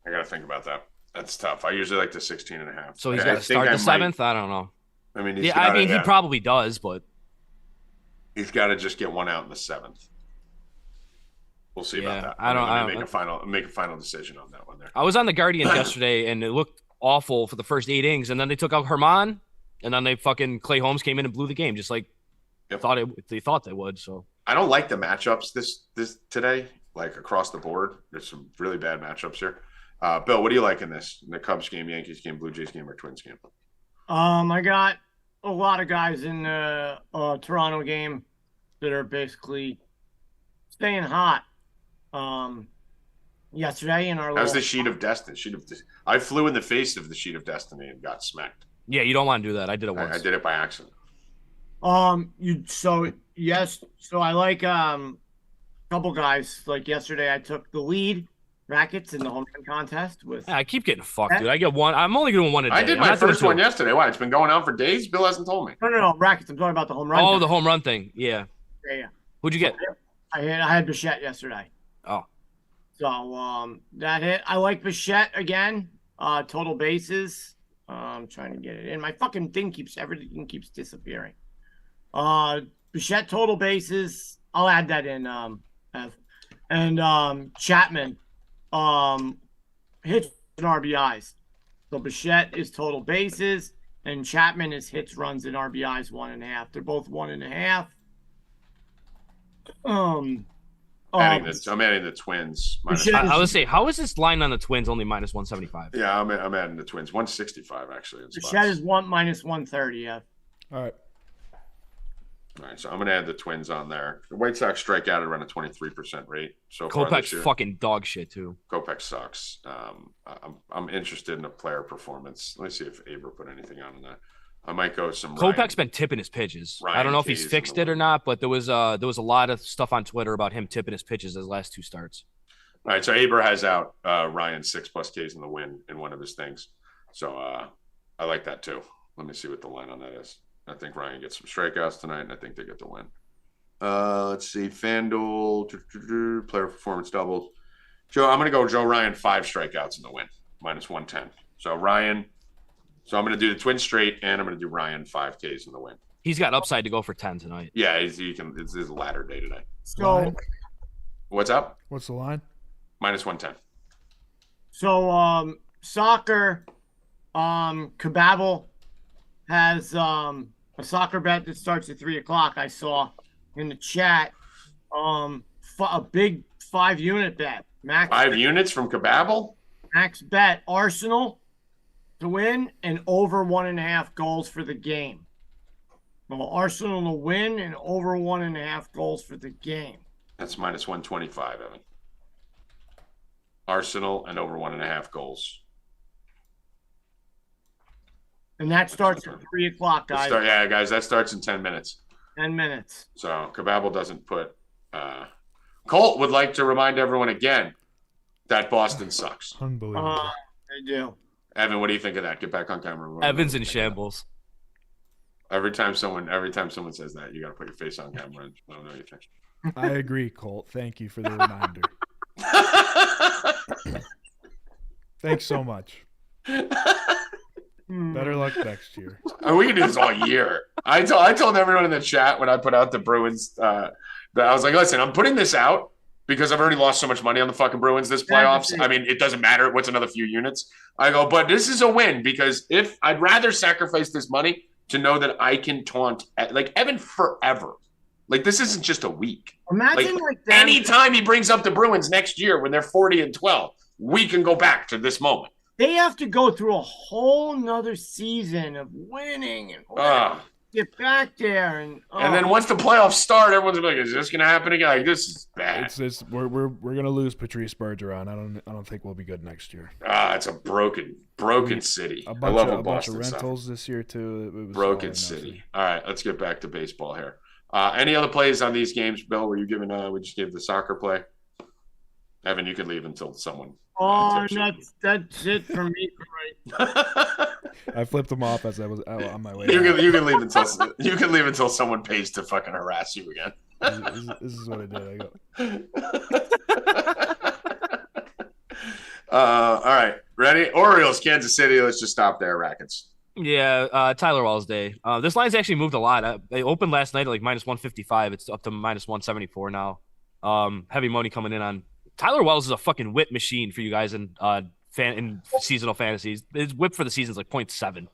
I got to think about that. That's tough. I usually like the 16.5. So he's got to start the 7th? I don't know. I mean, he probably does, but he's got to just get one out in the 7th. We'll see about that. I don't make a final decision on that one there. I was on the Guardians yesterday, and it looked awful for the first 8 innings, and then they took out Herman, and then Clay Holmes came in and blew the game, just like they thought they would. So I don't like the matchups this today, like across the board. There's some really bad matchups here. Bill, what do you like in this? In the Cubs game, Yankees game, Blue Jays game, or Twins game? I got a lot of guys in the Toronto game that are basically staying hot. Yesterday in our how's the sheet of destiny? I flew in the face of the sheet of destiny and got smacked. Yeah, you don't want to do that. I did it once. I did it by accident. So I like couple guys. Like yesterday, I took the lead Rackets in the home run contest with. I keep getting fucked, dude. I get one. I'm only doing one a day. I did my first one yesterday. Why? It's been going on for days. Bill hasn't told me. No. Rackets. I'm talking about the home run. Oh, the home run thing. Yeah. Yeah. Who'd you get? I had Bichette yesterday. Oh. So that hit. I like Bichette again. Total bases. I'm trying to get it in. My fucking thing everything keeps disappearing. Bichette total bases. I'll add that in. And Chapman hits and RBIs. So Bichette is total bases, and Chapman is hits, runs, and RBIs 1.5. They're both 1.5. I'm adding the Twins. I would say, how is this line on the Twins only minus 175? Yeah, I'm adding the Twins. 165 actually. Bichette is minus 130. Yeah. All right, so I'm going to add the Twins on there. The White Sox strike out at around a 23% rate so far this year. Fucking dog shit, too. Kopech sucks. I'm interested in a player performance. Let me see if Aber put anything on that. I might go some Kopech's been tipping his pitches. I don't know if he's fixed it or not, but there was a lot of stuff on Twitter about him tipping his pitches his last 2 starts. All right, so Aber has out Ryan 6+ Ks in the win in one of his things. So I like that, too. Let me see what the line on that is. I think Ryan gets some strikeouts tonight, and I think they get the win. Let's see. FanDuel, player performance doubles. I'm going to go Joe Ryan 5 strikeouts in the win, minus 110. So I'm going to do the Twins straight, and I'm going to do Ryan 5 Ks in the win. He's got upside to go for 10 tonight. Yeah, it's his ladder day today. So, what's up? What's the line? Minus 110. So, soccer, Kababble has a soccer bet that starts at 3:00. I saw in the chat a big 5-unit bet. Max 5 units from Kababble? Max bet Arsenal to win and over 1.5 goals for the game. Well, Arsenal to win and over 1.5 goals for the game. That's minus 125, Evan. Arsenal and over 1.5 goals. And that starts at 3:00, guys. Guys, that starts in 10 minutes. 10 minutes. So Kababble doesn't put. Colt would like to remind everyone again that Boston sucks. Unbelievable. They do. Evan, what do you think of that? Get back on camera. Evan's in shambles. Every time someone says that, you got to put your face on camera. And let them know what you think. I agree, Colt. Thank you for the reminder. Thanks so much. Better luck next year. We can do this all year. I told everyone in the chat when I put out the Bruins that I was like, listen, I'm putting this out because I've already lost so much money on the fucking Bruins this playoffs. I mean, it doesn't matter what's another few units. I go, but this is a win because if I'd rather sacrifice this money to know that I can taunt like Evan forever. Like this isn't just a week. Imagine like anytime he brings up the Bruins next year when they're 40-12, we can go back to this moment. They have to go through a whole nother season of winning and get back there, and then once the playoffs start, everyone's gonna be like, "Is this gonna happen again?" Like, this is bad. We're gonna lose Patrice Bergeron. I don't think we'll be good next year. It's a broken city. A bunch of rentals this year too. It was broken city. All right, let's get back to baseball here. Any other plays on these games, Bill? Were you giving? We just gave the soccer play. Evan, you can leave until someone. That's it for me. Right. I flipped them off as I was on my way. You can leave until someone pays to fucking harass you again. This is what I did. All right, ready? Orioles, Kansas City. Let's just stop there. Rackets. Yeah, Tyler Wells Day. This line's actually moved a lot. They opened last night at like minus 155. It's up to minus 174 now. Heavy money coming in on Tyler Wells is a fucking whip machine for you guys in seasonal fantasies. His whip for the season is like 0.7.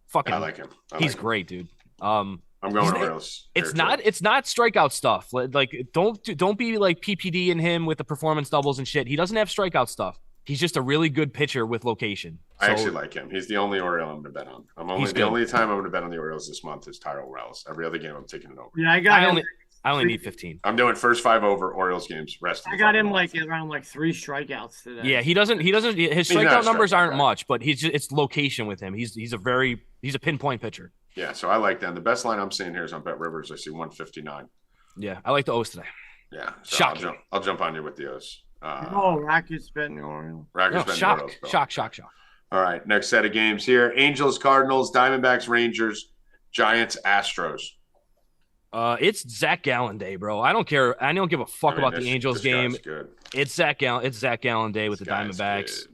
Fucking, I like him. He's great, dude. I'm going Orioles. It's not strikeout stuff. Like don't be like PPD in him with the performance doubles and shit. He doesn't have strikeout stuff. He's just a really good pitcher with location. I actually like him. He's the only Oriole I'm going to bet on. The only time I'm going to bet on the Orioles this month is Tyrell Wells. Every other game I'm taking it over. Yeah, I only need 15. I'm doing first 5 over Orioles games. Rest. I got him like around like 3 strikeouts today. Yeah, he doesn't. His strikeout numbers aren't much, but it's location with him. He's a pinpoint pitcher. Yeah, so I like them. The best line I'm seeing here is on Bet Rivers. I see 159. Yeah, I like the O's today. Yeah, so shocking. I'll jump on you with the O's. Rackets bet New Orleans. Rackets bet New Orleans. Shock. All right, next set of games here: Angels, Cardinals, Diamondbacks, Rangers, Giants, Astros. It's Zach Gallen day, bro. I don't care. I don't give a fuck about the Angels game. It's Zach Gallen. It's Zach Gallen day with the Diamondbacks.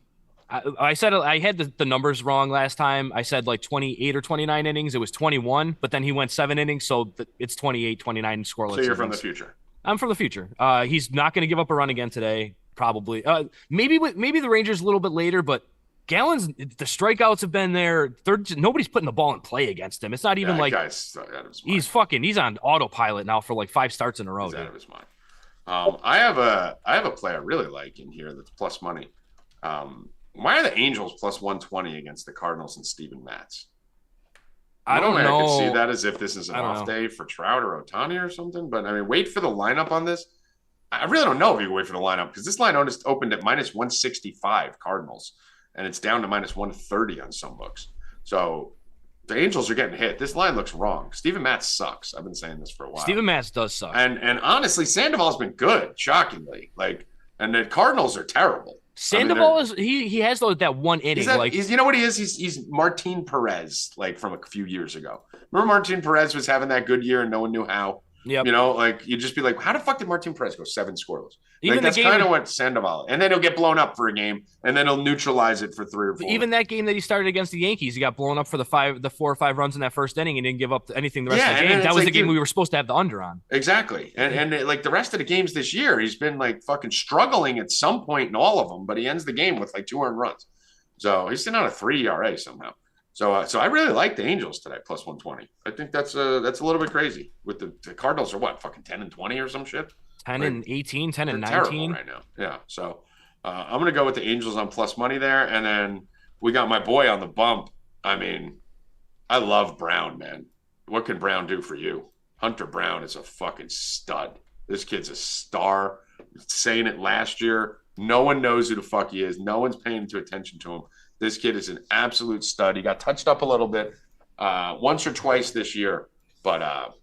I said I had the numbers wrong last time. I said like 28 or 29 innings. It was 21, but then he went 7 innings, so it's 28, 29 scoreless. So you're from the future. I'm from the future. He's not going to give up a run again today, probably. Maybe the Rangers a little bit later, but Gallen's the strikeouts have been there. Nobody's putting the ball in play against him. It's not even like he's on autopilot now for like 5 starts in a row. He's out of his mind. I have a play I really like in here that's plus money. Why are the Angels plus 120 against the Cardinals and Steven Matz? I don't know. I could see that as if this is an off day for Trout or Ohtani or something. But I mean, wait for the lineup on this. I really don't know if you can wait for the lineup because this line opened at minus 165 Cardinals, and it's down to minus 130 on some books. So the Angels are getting hit. This line looks wrong. Steven Matz sucks. I've been saying this for a while. Steven Matz does suck. And honestly, Sandoval's been good, shockingly. And the Cardinals are terrible. Sandoval he has that 1 inning. You know what he is? He's Martin Perez, like from a few years ago. Remember Martin Perez was having that good year and no one knew how. Yep. You know, like you'd just be like, how the fuck did Martin Perez go 7 scoreless? Like, that's kind of what Sandoval. And then he'll get blown up for a game, and then he'll neutralize it for 3 or 4. Even that game that he started against the Yankees, he got blown up for the 4 or 5 runs in that first inning and didn't give up anything the rest of the game. That was the game we were supposed to have the under on. Exactly. And like the rest of the games this year, he's been like fucking struggling at some point in all of them, but he ends the game with like 2 earned runs. So he's sitting on a 3 ERA somehow. So I really like the Angels today, plus 120. I think that's a little bit crazy. With the Cardinals are what, fucking 10 and 20 or some shit? 10 and 18, 10 and 19 right now. Yeah. So I'm gonna go with the Angels on plus money there, and then we got my boy on the bump. I mean, I love Brown, man. What can Brown do for you? Hunter Brown is a fucking stud. This kid's a star. Saying it last year. No one knows who the fuck he is. No one's paying attention to him. This kid is an absolute stud. He got touched up a little bit once or twice this year, but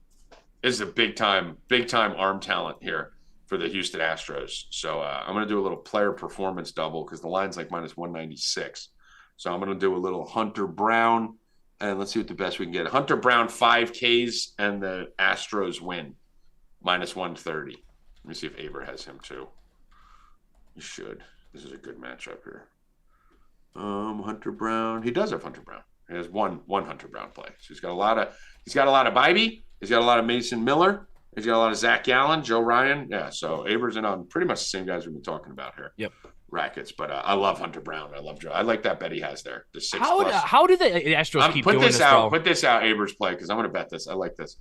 is a big time arm talent here for the Houston Astros. So I'm going to do a little player performance double because the line's like minus 196. So I'm going to do a little Hunter Brown, and let's see what the best we can get. Hunter Brown 5 Ks and the Astros win minus 130. Let me see if Aber has him too. He should. This is a good matchup here. Hunter Brown. He does have Hunter Brown. He has one Hunter Brown play. So he's got a lot of Bibee. He's got a lot of Mason Miller. He's got a lot of Zach Gallen, Joe Ryan. Yeah, so Aber's in on pretty much the same guys we've been talking about here. Yep. Rackets, but I love Hunter Brown. I love Joe. I like that bet he has there. The 6 How do the Astros keep doing this, bro? Put this out, Aber's play, because I'm going to bet this. I like this.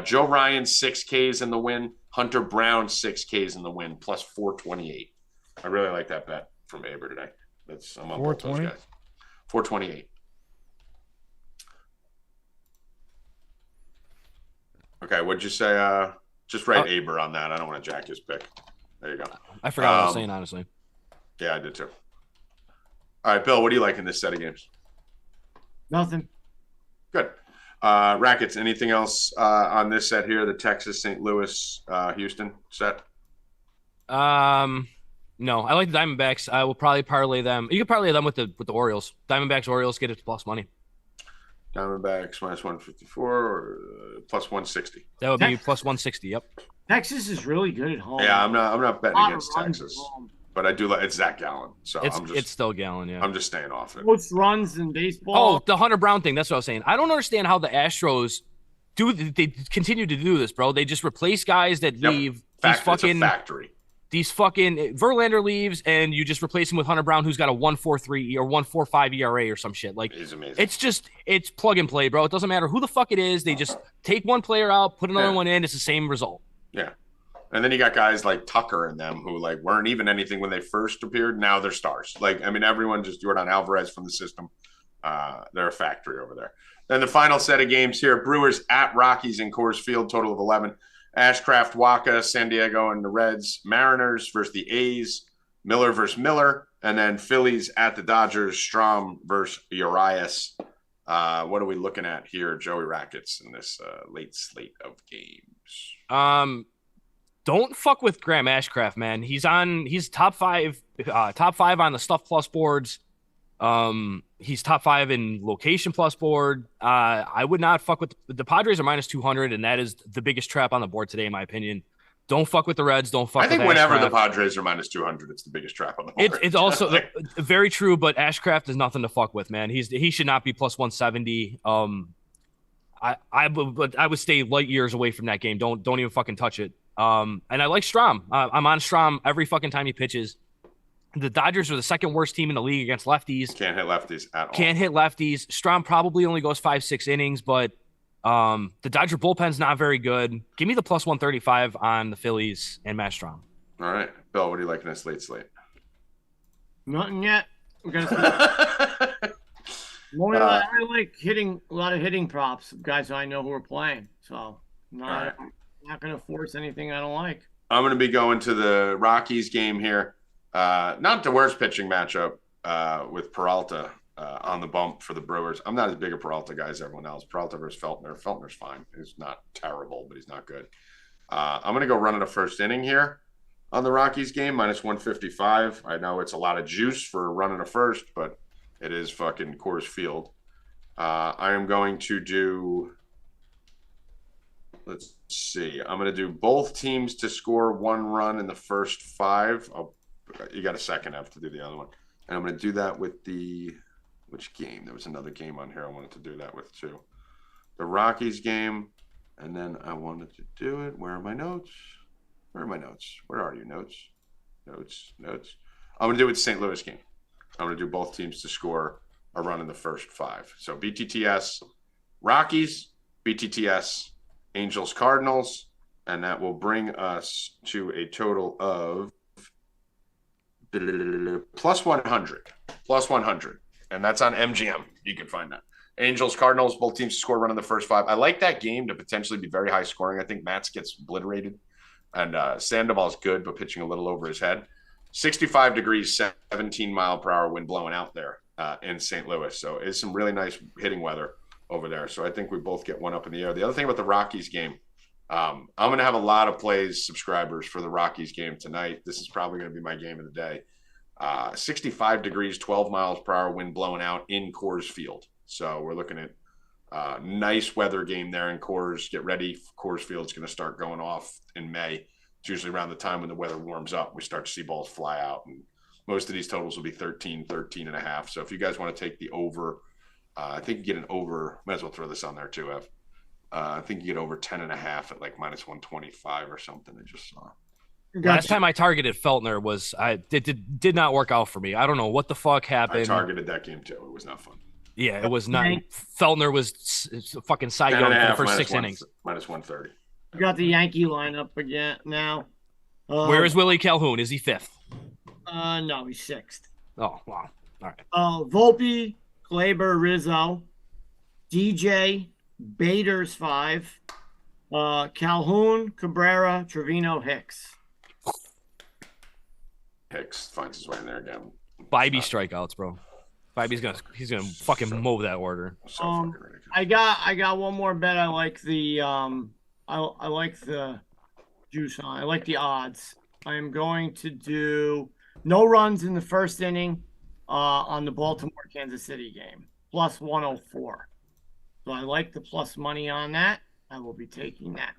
Joe Ryan 6 Ks in the win. Hunter Brown 6 Ks in the win, plus 428. I really like that bet from Aber today. I'm on both those guys. 428. Okay, what'd you say? Just write Aber on that. I don't want to jack his pick. There you go. I forgot what I was saying, honestly. Yeah, I did too. All right, Bill, what do you like in this set of games? Nothing. Good. Rackets, anything else on this set here, the Texas, St. Louis, Houston set? No, I like the Diamondbacks. I will probably parlay them. You can parlay them with the Orioles. Diamondbacks, Orioles, get it to plus money. Diamondbacks minus 154 or plus 160. That would be plus 160. Yep. Texas is really good at home. Yeah, I'm not betting against Texas, but I do like it's Zach Gallen, so it's still Gallen. Yeah, I'm just staying off it. Most runs in baseball. Oh, the Hunter Brown thing. That's what I was saying. I don't understand how the Astros they continue to do this, bro. They just replace guys that leave. It's a factory. These fucking Verlander leaves, and you just replace him with Hunter Brown, who's got a 1.43 or 1.45 ERA or some shit. Like, he's amazing. It's plug and play, bro. It doesn't matter who the fuck it is. They just take one player out, put another one in. It's the same result. Yeah, and then you got guys like Tucker and them who like weren't even anything when they first appeared. Now they're stars. Like, I mean, everyone just Jordan Alvarez from the system. They're a factory over there. Then the final set of games here: Brewers at Rockies in Coors Field, total of 11. Ashcraft, Waka, San Diego, and the Reds. Mariners versus the A's. Miller versus Miller. And then Phillies at the Dodgers. Strom versus Urias. What are we looking at here, Joey Rackets, in this late slate of games? Don't fuck with Graham Ashcraft, man. He's top five on the Stuff Plus boards. He's top 5 in Location Plus board. I would not fuck with the Padres are minus 200, and that is the biggest trap on the board today, in my opinion. Don't fuck with the Reds. Don't fuck. I think with whenever Ashcraft. the Padres are minus 200, it's the biggest trap on the board. It's also very true, but Ashcraft is nothing to fuck with, man. He should not be plus 170. I would stay light years away from that game. Don't even fucking touch it. And I like Strom. I'm on Strom every fucking time he pitches. The Dodgers are the second worst team in the league against lefties. Can't hit lefties at all. Can't hit lefties. Strom probably only goes 5-6 innings, but the Dodger bullpen's not very good. Give me the plus 135 on the Phillies and Matt Strom. All right. Bill, what do you like in a slate? Nothing yet. We're gonna see. I like hitting a lot of hitting props of guys I know who are playing. So I'm not going to force anything I don't like. I'm going to be going to the Rockies game here. Not the worst pitching matchup with Peralta on the bump for the Brewers. I'm not as big a Peralta guy as everyone else. Peralta versus Feltner. Feltner's fine. He's not terrible, but he's not good. I'm going to go run in the first inning here on the Rockies game, minus 155. I know it's a lot of juice for running a first, but it is fucking Coors Field. I am going to do, let's see. I'm going to do both teams to score 1 run in the first 5. You got a second. I have to do the other one. And I'm going to do that with which game? There was another game on here I wanted to do that with too. The Rockies game. And then I wanted to do it. Where are my notes? Where are you, notes? Notes. I'm going to do it with the St. Louis game. I'm going to do both teams to score a run in the first 5. So BTTS, Rockies, BTTS, Angels, Cardinals, and that will bring us to a total of plus 100. Plus 100. And that's on MGM. You can find that. Angels, Cardinals, both teams to score a run in the first 5. I like that game to potentially be very high scoring. I think Matz gets obliterated. And Sandoval's good, but pitching a little over his head. 65 degrees, 17-mile-per-hour wind blowing out there in St. Louis. So it's some really nice hitting weather over there. So I think we both get one up in the air. The other thing about the Rockies game, I'm going to have a lot of plays subscribers for the Rockies game tonight. This is probably going to be my game of the day. 65 degrees, 12 miles per hour wind blowing out in Coors Field. So we're looking at nice weather game there in Coors. Get ready. Coors Field's going to start going off in May. It's usually around the time when the weather warms up, we start to see balls fly out. And most of these totals will be 13 and a half. So if you guys want to take the over, I think you get an over. Might as well throw this on there too, Ev. I think you get over 10 and a half at like minus 125 or something. I just saw. Last time I targeted Feltner it did not work out for me. I don't know what the fuck happened. I targeted that game too. It was not fun. Yeah, it was not. Feltner was fucking Cy Young for the first 6 innings. Minus 130. You got the Yankee lineup again now. Where is Willie Calhoun? Is he 5th? No, he's 6th. Oh, wow. All right. Volpe, Glaber, Rizzo, DJ, Bader's 5, Calhoun, Cabrera, Trevino, Hicks. Hicks finds his way in there again. Bibby strikeouts, bro. Bibby's he's gonna fucking mow that order. So I got one more bet. I like the I like the juice on. I like the odds. I am going to do no runs in the first inning on the Baltimore Kansas City game. Plus 104. So I like the plus money on that. I will be taking that.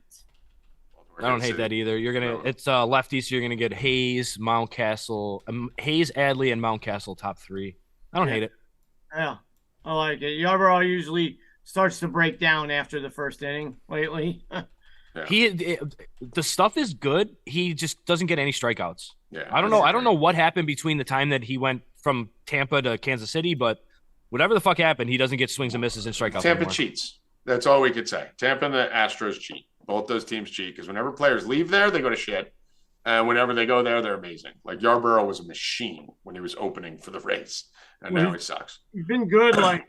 I don't hate that either. It's lefty, so you're gonna get Hayes, Mountcastle, Hayes, Adley, and Mountcastle top 3. I don't hate it. Yeah, I like it. Yarborough usually starts to break down after the first inning lately. Yeah. The stuff is good. He just doesn't get any strikeouts. Yeah, I don't know. I don't know what happened between the time that he went from Tampa to Kansas City, but whatever the fuck happened, he doesn't get swings and misses and strikeouts. Tampa anymore. cheats. That's all we could say. Tampa and the Astros cheat. Both those teams cheat because whenever players leave there, they go to shit. And whenever they go there, they're amazing. Like Yarborough was a machine when he was opening for the Rays, and now he sucks. He's been good like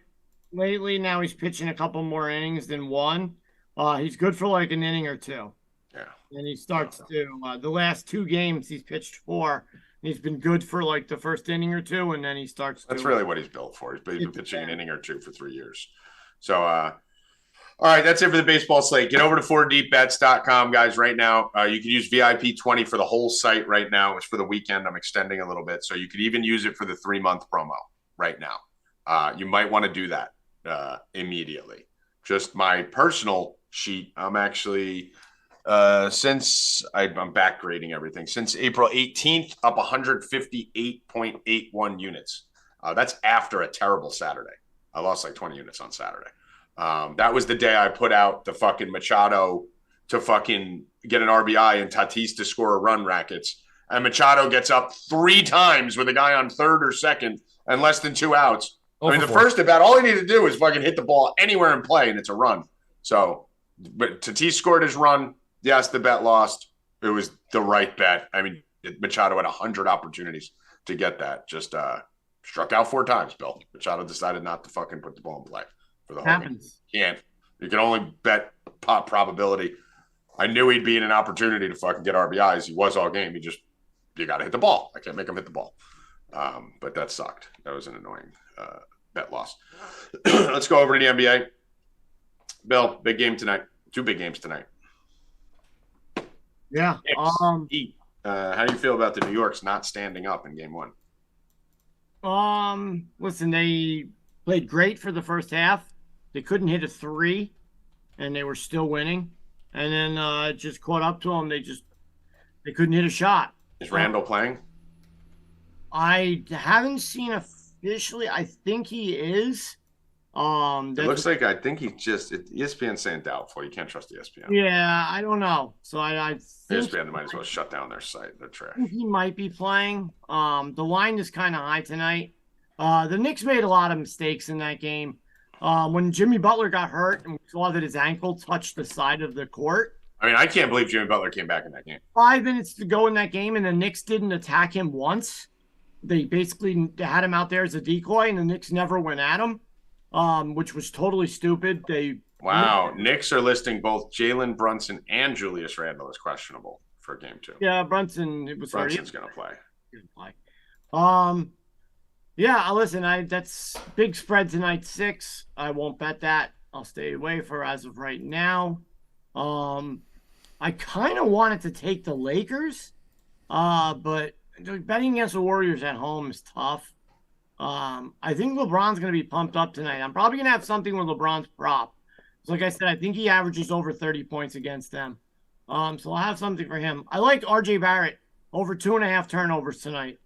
lately. Now he's pitching a couple more innings than one. He's good for like an inning or two. Yeah. And he starts to the last 2 games he's pitched 4. He's been good for like the first inning or 2, and then he starts. That's really what he's built for. He's been pitching an inning or 2 for 3 years. So All right, that's it for the baseball slate. Get over to 4deepbets.com, guys, right now. You can use VIP20 for the whole site right now. It's for the weekend. I'm extending a little bit. So you could even use it for the 3-month promo right now. You might want to do that immediately. Just my personal sheet, I'm actually, since I'm back grading everything, since April 18th, up 158.81 units. That's after a terrible Saturday. I lost like 20 units on Saturday. That was the day I put out the fucking Machado to fucking get an RBI and Tatis to score a run, Rackets. And Machado gets up 3 times with a guy on third or second and less than 2 outs. I mean, the first at bat, all he needed to do is fucking hit the ball anywhere in play, and it's a run. So, but Tatis scored his run. Yes, the bet lost. It was the right bet. I mean, Machado had 100 opportunities to get that. Just struck out 4 times, Bill. Machado decided not to fucking put the ball in play for the whole game. Can't. You can only bet pop probability. I knew he'd be in an opportunity to fucking get RBIs. He was all game. You got to hit the ball. I can't make him hit the ball. But that sucked. That was an annoying bet loss. Let's go over to the NBA. Bill, big game tonight. 2 big games tonight. Yeah. How do you feel about the New Yorks not standing up in game 1? Listen, they played great for the first half. They couldn't hit a 3, and they were still winning. And then it just caught up to them. They couldn't hit a shot. Is Randall playing? I haven't seen officially. I think he is. It looks like I think he just ESPN saying doubtful. You can't trust ESPN. Yeah, I don't know. So I think ESPN might as well shut down their site. They're trash. He might be playing. The line is kind of high tonight. The Knicks made a lot of mistakes in that game. When Jimmy Butler got hurt and we saw that his ankle touched the side of the court. I mean, I can't believe Jimmy Butler came back in that game. 5 minutes to go in that game, and the Knicks didn't attack him once. They basically had him out there as a decoy, and the Knicks never went at him, which was totally stupid. Knicks are listing both Jalen Brunson and Julius Randle as questionable for game 2. Yeah, Brunson's going to play. Yeah, listen, that's big spread tonight, 6. I won't bet that. I'll stay away as of right now. I kind of wanted to take the Lakers, but betting against the Warriors at home is tough. I think LeBron's going to be pumped up tonight. I'm probably going to have something with LeBron's prop. So like I said, I think he averages over 30 points against them. So I'll have something for him. I like RJ Barrett over 2.5 turnovers tonight.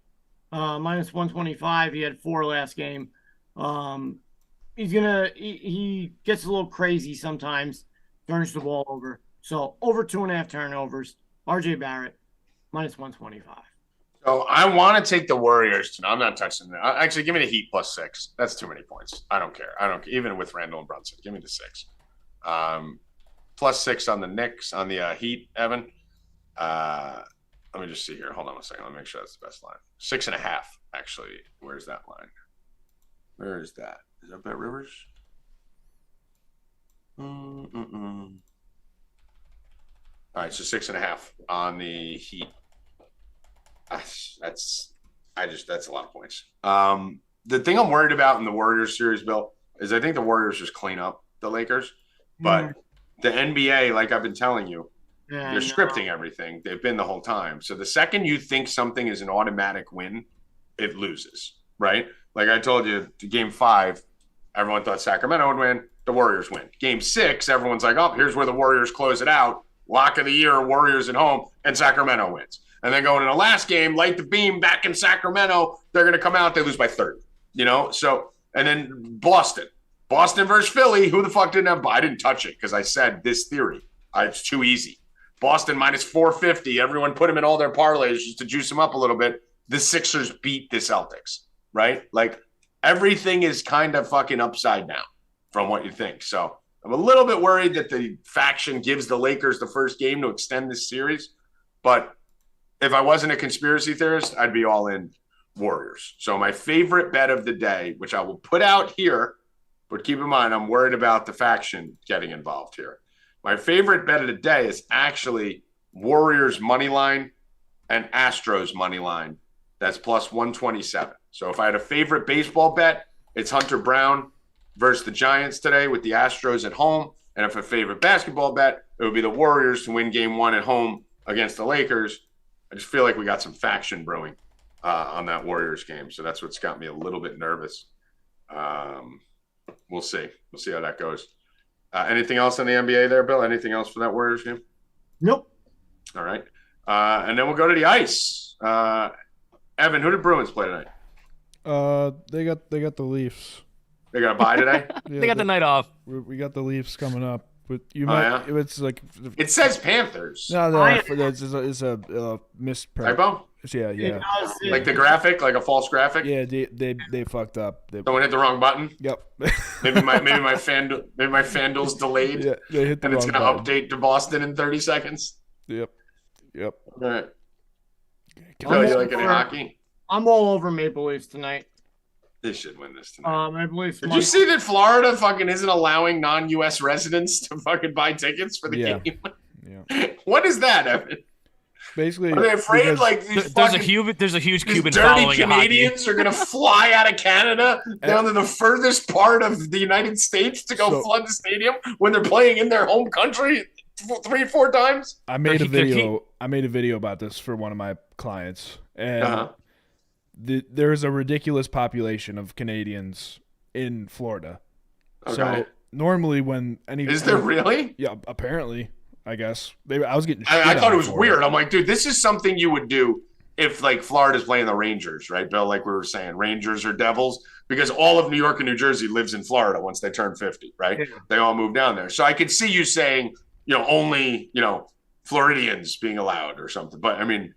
Minus 125. He had 4 last game. He gets a little crazy sometimes, turns the ball over. So over 2.5 turnovers. RJ Barrett, minus 125. So I want to take the Warriors tonight. I'm not touching that. Actually, give me the Heat plus 6. That's too many points. I don't care. Even with Randall and Brunson. Give me the 6. Plus 6 on the Knicks, on the Heat, Evan. Let me just see here. Hold on a second. Let me make sure that's the best line. 6.5, actually. Where's that line? Where is that? Is that Bet Rivers? All right, so 6.5 on the Heat. That's a lot of points. The thing I'm worried about in the Warriors series, Bill, is I think the Warriors just clean up the Lakers. But the NBA, like I've been telling you, they're scripting everything. They've been the whole time. So the second you think something is an automatic win, it loses, right? Like I told you, game 5, everyone thought Sacramento would win. The Warriors win. Game 6, everyone's like, oh, here's where the Warriors close it out. Lock of the year, Warriors at home, and Sacramento wins. And then going in the last game, light the beam back in Sacramento, they're going to come out, they lose by 30, So, and then Boston versus Philly, who the fuck didn't have, I didn't touch it because I said this theory. It's too easy. Boston minus 450. Everyone put them in all their parlays just to juice them up a little bit. The Sixers beat the Celtics, right? Like everything is kind of fucking upside down from what you think. So I'm a little bit worried that the faction gives the Lakers the first game to extend this series. But if I wasn't a conspiracy theorist, I'd be all in Warriors. So my favorite bet of the day, which I will put out here, but keep in mind, I'm worried about the faction getting involved here. My favorite bet of the day is actually Warriors money line and Astros money line. That's plus 127. So if I had a favorite baseball bet, it's Hunter Brown versus the Giants today with the Astros at home. And if a favorite basketball bet, it would be the Warriors to win game 1 at home against the Lakers. I just feel like we got some faction brewing on that Warriors game. So that's what's got me a little bit nervous. We'll see. We'll see how that goes. Anything else in the NBA there, Bill? Anything else for that Warriors game? Nope. All right. And then we'll go to the ice. Evan, who did Bruins play tonight? They got the Leafs. They got a bye today? They got the night off. We got the Leafs coming up. But you might. Yeah? It's like It says Panthers. no, it's a misprint. Typo? Yeah. Like the graphic, like a false graphic? Yeah, they fucked up. Someone hit the wrong button? Yep. maybe my FanDuel's delayed. Yeah, they hit the and it's wrong gonna button. update to Boston in 30 seconds. Yep. All right. Come Bill, on. you like any hockey? I'm all over Maple Leafs tonight. They should win this tonight. Maple Leafs. Did you see that Florida fucking isn't allowing non-U.S. residents to fucking buy tickets for the game? Yeah. What is that, Evan? Basically, Are they afraid because like these There's fucking a huge these Cuban dirty following in hockey. Canadians are gonna fly out of Canada down to the furthest part of the United States to go flood the stadium when they're playing in their home country 3-4 times? I made a video about this for one of my clients, and there's a ridiculous population of Canadians in Florida. Okay. So normally when Is there really? Yeah, apparently. I guess I was getting. I thought it was weird. It. I'm like, dude, this is something you would do if like Florida's playing the Rangers, right, Bill? Like we were saying, Rangers or Devils, because all of New York and New Jersey lives in Florida once they turn 50, right? Yeah. They all move down there. So I could see you saying, only, Floridians being allowed or something. But I mean,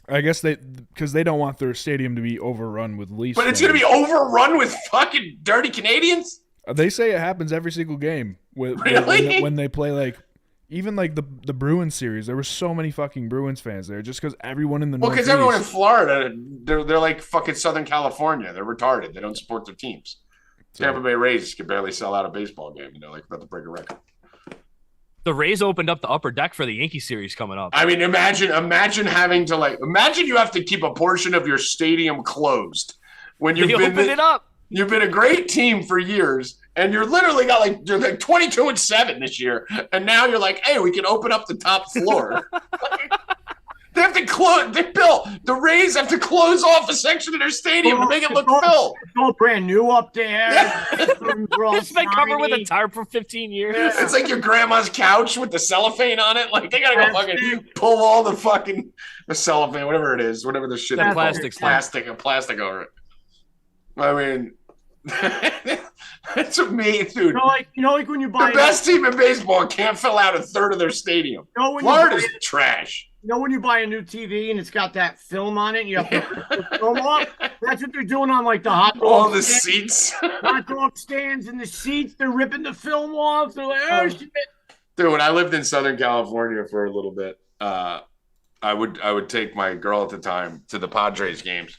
I guess because they don't want their stadium to be overrun with Leafs. But it's going to be overrun with fucking dirty Canadians? They say it happens every single game. Really? When they play like. Even like the Bruins series, there were so many fucking Bruins fans there just because everyone in the Northeast. Because everyone in Florida, they're like fucking Southern California. They're retarded. They don't support their teams. Tampa Bay Rays can barely sell out a baseball game. They're like about to break a record. The Rays opened up the upper deck for the Yankees series coming up. I mean, imagine having to imagine you have to keep a portion of your stadium closed when you've been open it up. You've been a great team for years. And you're literally you're like 22-7 this year, and now you're like, hey, we can open up the top floor. They have to close. The Rays have to close off a section of their stadium to make it look filled. It's all brand new up there. It's been covered with a tarp for 15 years. Yeah. It's like your grandma's couch with the cellophane on it. Like they gotta go fucking pull all the cellophane, whatever it is, whatever the shit. Plastic over it. I mean. That's amazing, dude. Like when you buy the best team in baseball can't fill out a third of their stadium. Florida's trash. When you buy a new TV and it's got that film on it, and you have to put the film off. That's what they're doing on like the hot dog. All the seats, hot dog stands, and the seats. They're ripping the film off. They're like, oh shit. Dude, when I lived in Southern California for a little bit, I would take my girl at the time to the Padres games.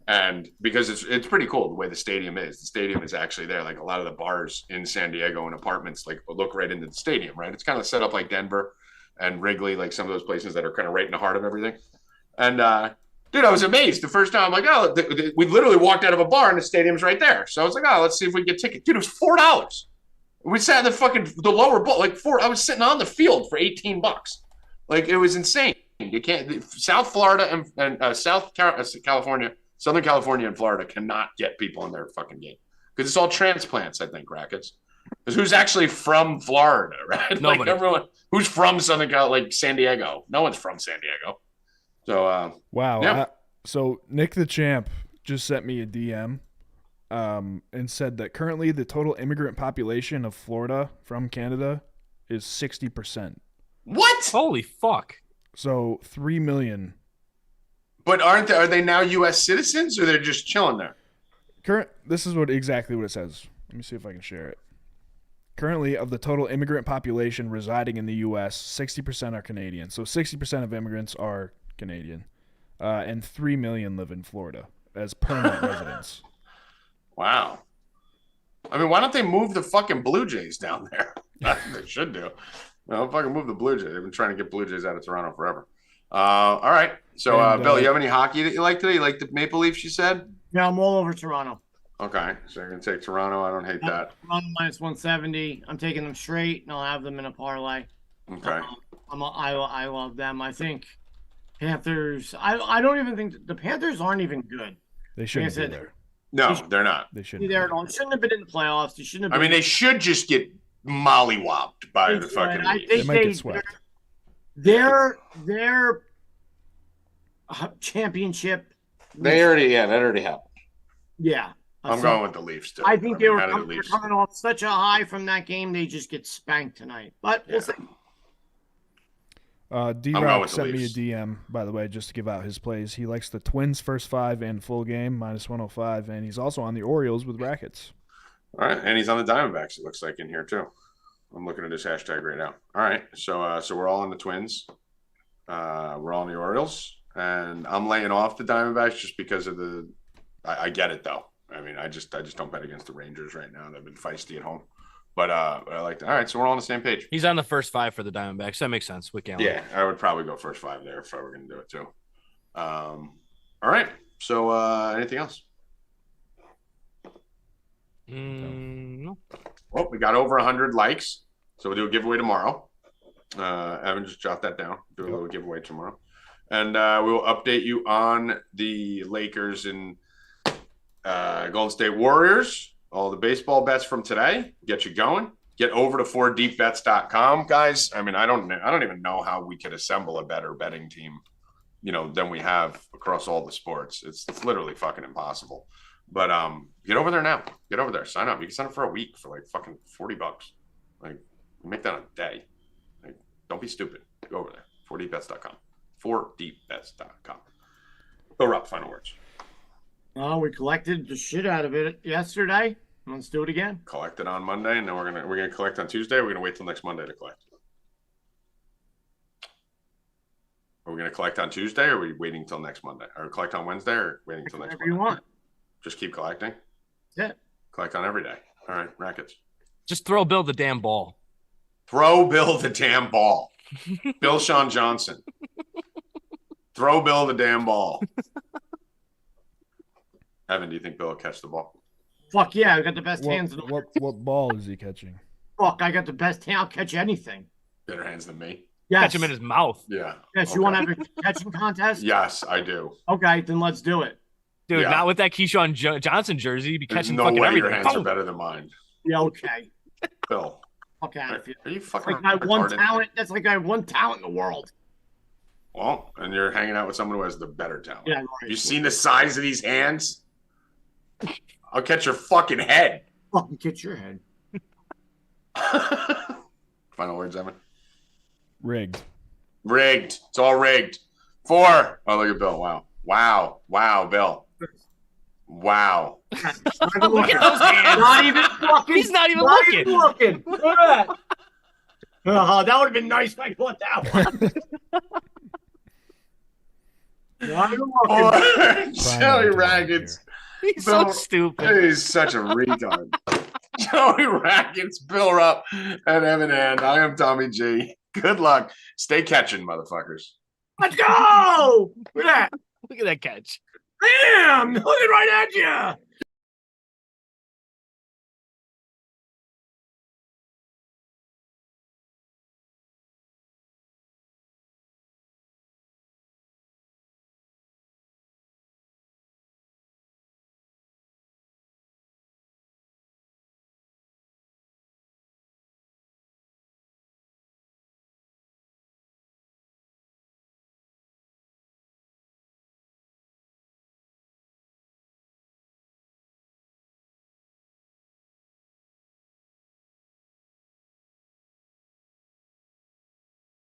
And because it's pretty cool the way the stadium is. The stadium is actually there. Like a lot of the bars in San Diego and apartments like look right into the stadium, right? It's kind of set up like Denver and Wrigley, like some of those places that are kind of right in the heart of everything. And dude, I was amazed the first time. I'm like, oh, we literally walked out of a bar and the stadium's right there. So I was like, oh, let's see if we can get tickets. Dude, it was $4. We sat in the lower bowl, I was sitting on the field for $18. Like it was insane. You can't. South Florida and California. Southern California and Florida cannot get people in their fucking game because it's all transplants, I think, Rackets. Because who's actually from Florida, right? Nobody. Like everyone who's from Southern California, like San Diego. No one's from San Diego. So, wow. Yeah. So Nick the Champ just sent me a DM and said that currently the total immigrant population of Florida from Canada is 60%. What? Holy fuck. So 3 million. But are they now U.S. citizens or they're just chilling there? This is exactly what it says. Let me see if I can share it. Currently, of the total immigrant population residing in the U.S., 60% are Canadian. So 60% of immigrants are Canadian. And 3 million live in Florida as permanent residents. Wow. I mean, why don't they move the fucking Blue Jays down there? They should do. No, fucking move the Blue Jays. They've been trying to get Blue Jays out of Toronto forever. All right. So, Bill, you have any hockey that you like today? You like the Maple Leafs, you said? Yeah, I'm all over Toronto. Okay, so you're gonna take Toronto. I don't hate that. Toronto minus 170. I'm taking them straight, and I'll have them in a parlay. Okay. I love them. I think Panthers. I don't even think the Panthers aren't even good. They shouldn't be there. No, they're not. They shouldn't be there at all. Shouldn't have been in the playoffs. They shouldn't have. I mean, they should just get mollywopped by the fucking league. They might get swept. Their championship. That already happened. Yeah. I'm going with the Leafs too. I think they're coming off such a high from that game. They just get spanked tonight. But we'll see. D-Rock sent me a DM, by the way, just to give out his plays. He likes the Twins first 5 and full game, minus 105, and he's also on the Orioles with Rackets. All right, and he's on the Diamondbacks, it looks like, in here too. I'm looking at his hashtag right now. All right, so we're all on the Twins. We're all on the Orioles, and I'm laying off the Diamondbacks just because of the I get it, though. I mean, I just don't bet against the Rangers right now. They've been feisty at home. But I like that. All right, so we're all on the same page. He's on the first 5 for the Diamondbacks. That makes sense with Gallen. Yeah, I would probably go first 5 there if I were going to do it too. All right, so anything else? No. Well, we got over 100 likes, so we'll do a giveaway tomorrow. Evan, just jot that down. Do a little giveaway tomorrow. And we will update you on the Lakers and Golden State Warriors. All the baseball bets from today, get you going. Get over to 4deepbets.com, guys. I mean, I don't even know how we could assemble a better betting team, than we have across all the sports. It's literally fucking impossible. But get over there now. Get over there. Sign up. You can sign up for a week for like fucking $40. Like, make that a day. Like, don't be stupid. Go over there. 4deepbets.com. 4deepbets.com. Go, Rupp. Final words. Oh, we collected the shit out of it yesterday. Let's do it again. Collect it on Monday, and then we're gonna collect on Tuesday. We're gonna wait till next Monday to collect. Are we gonna collect on Tuesday, or are we waiting till next Monday? Or collect on Wednesday, or waiting till next Monday? Whatever you want. Just keep collecting. Yeah. Collect on every day. All right, Rackets. Just throw Bill the damn ball. Throw Bill the damn ball. Bill Sean Johnson. Throw Bill the damn ball. Evan, do you think Bill will catch the ball? Fuck yeah, I got the best hands in the world. What ball is he catching? Fuck, I got the best hand. I'll catch anything. Better hands than me. Yes. Catch him in his mouth. Yeah. Yes, you want to have a catching contest? Yes, I do. Okay, then let's do it. Dude, not with that Keyshawn Johnson jersey. You'd be catching no fucking way everything. Your hands are better than mine. Yeah, okay. Bill. Okay. Are you fucking like I have one talent? That's like I have one talent in the world. Well, and you're hanging out with someone who has the better talent. Yeah, right. You seen the size of these hands? I'll catch your fucking head. Fucking catch your head. Final words, Evan? Rigged. Rigged. It's all rigged. 4. Oh, look at Bill. Wow. Wow. Wow, Bill. Wow. Look at those hands. Not even fucking. He's not even looking. Looking. Look at that. That would have been nice if I got that one. Not even looking. Joey Rackets. He's so stupid. He's such a retard. Joey Rackets, Bill Rupp, and Evan and I am Tommy G. Good luck. Stay catching, motherfuckers. Let's go. Look at that. Look at that catch. Damn. Looking right at you.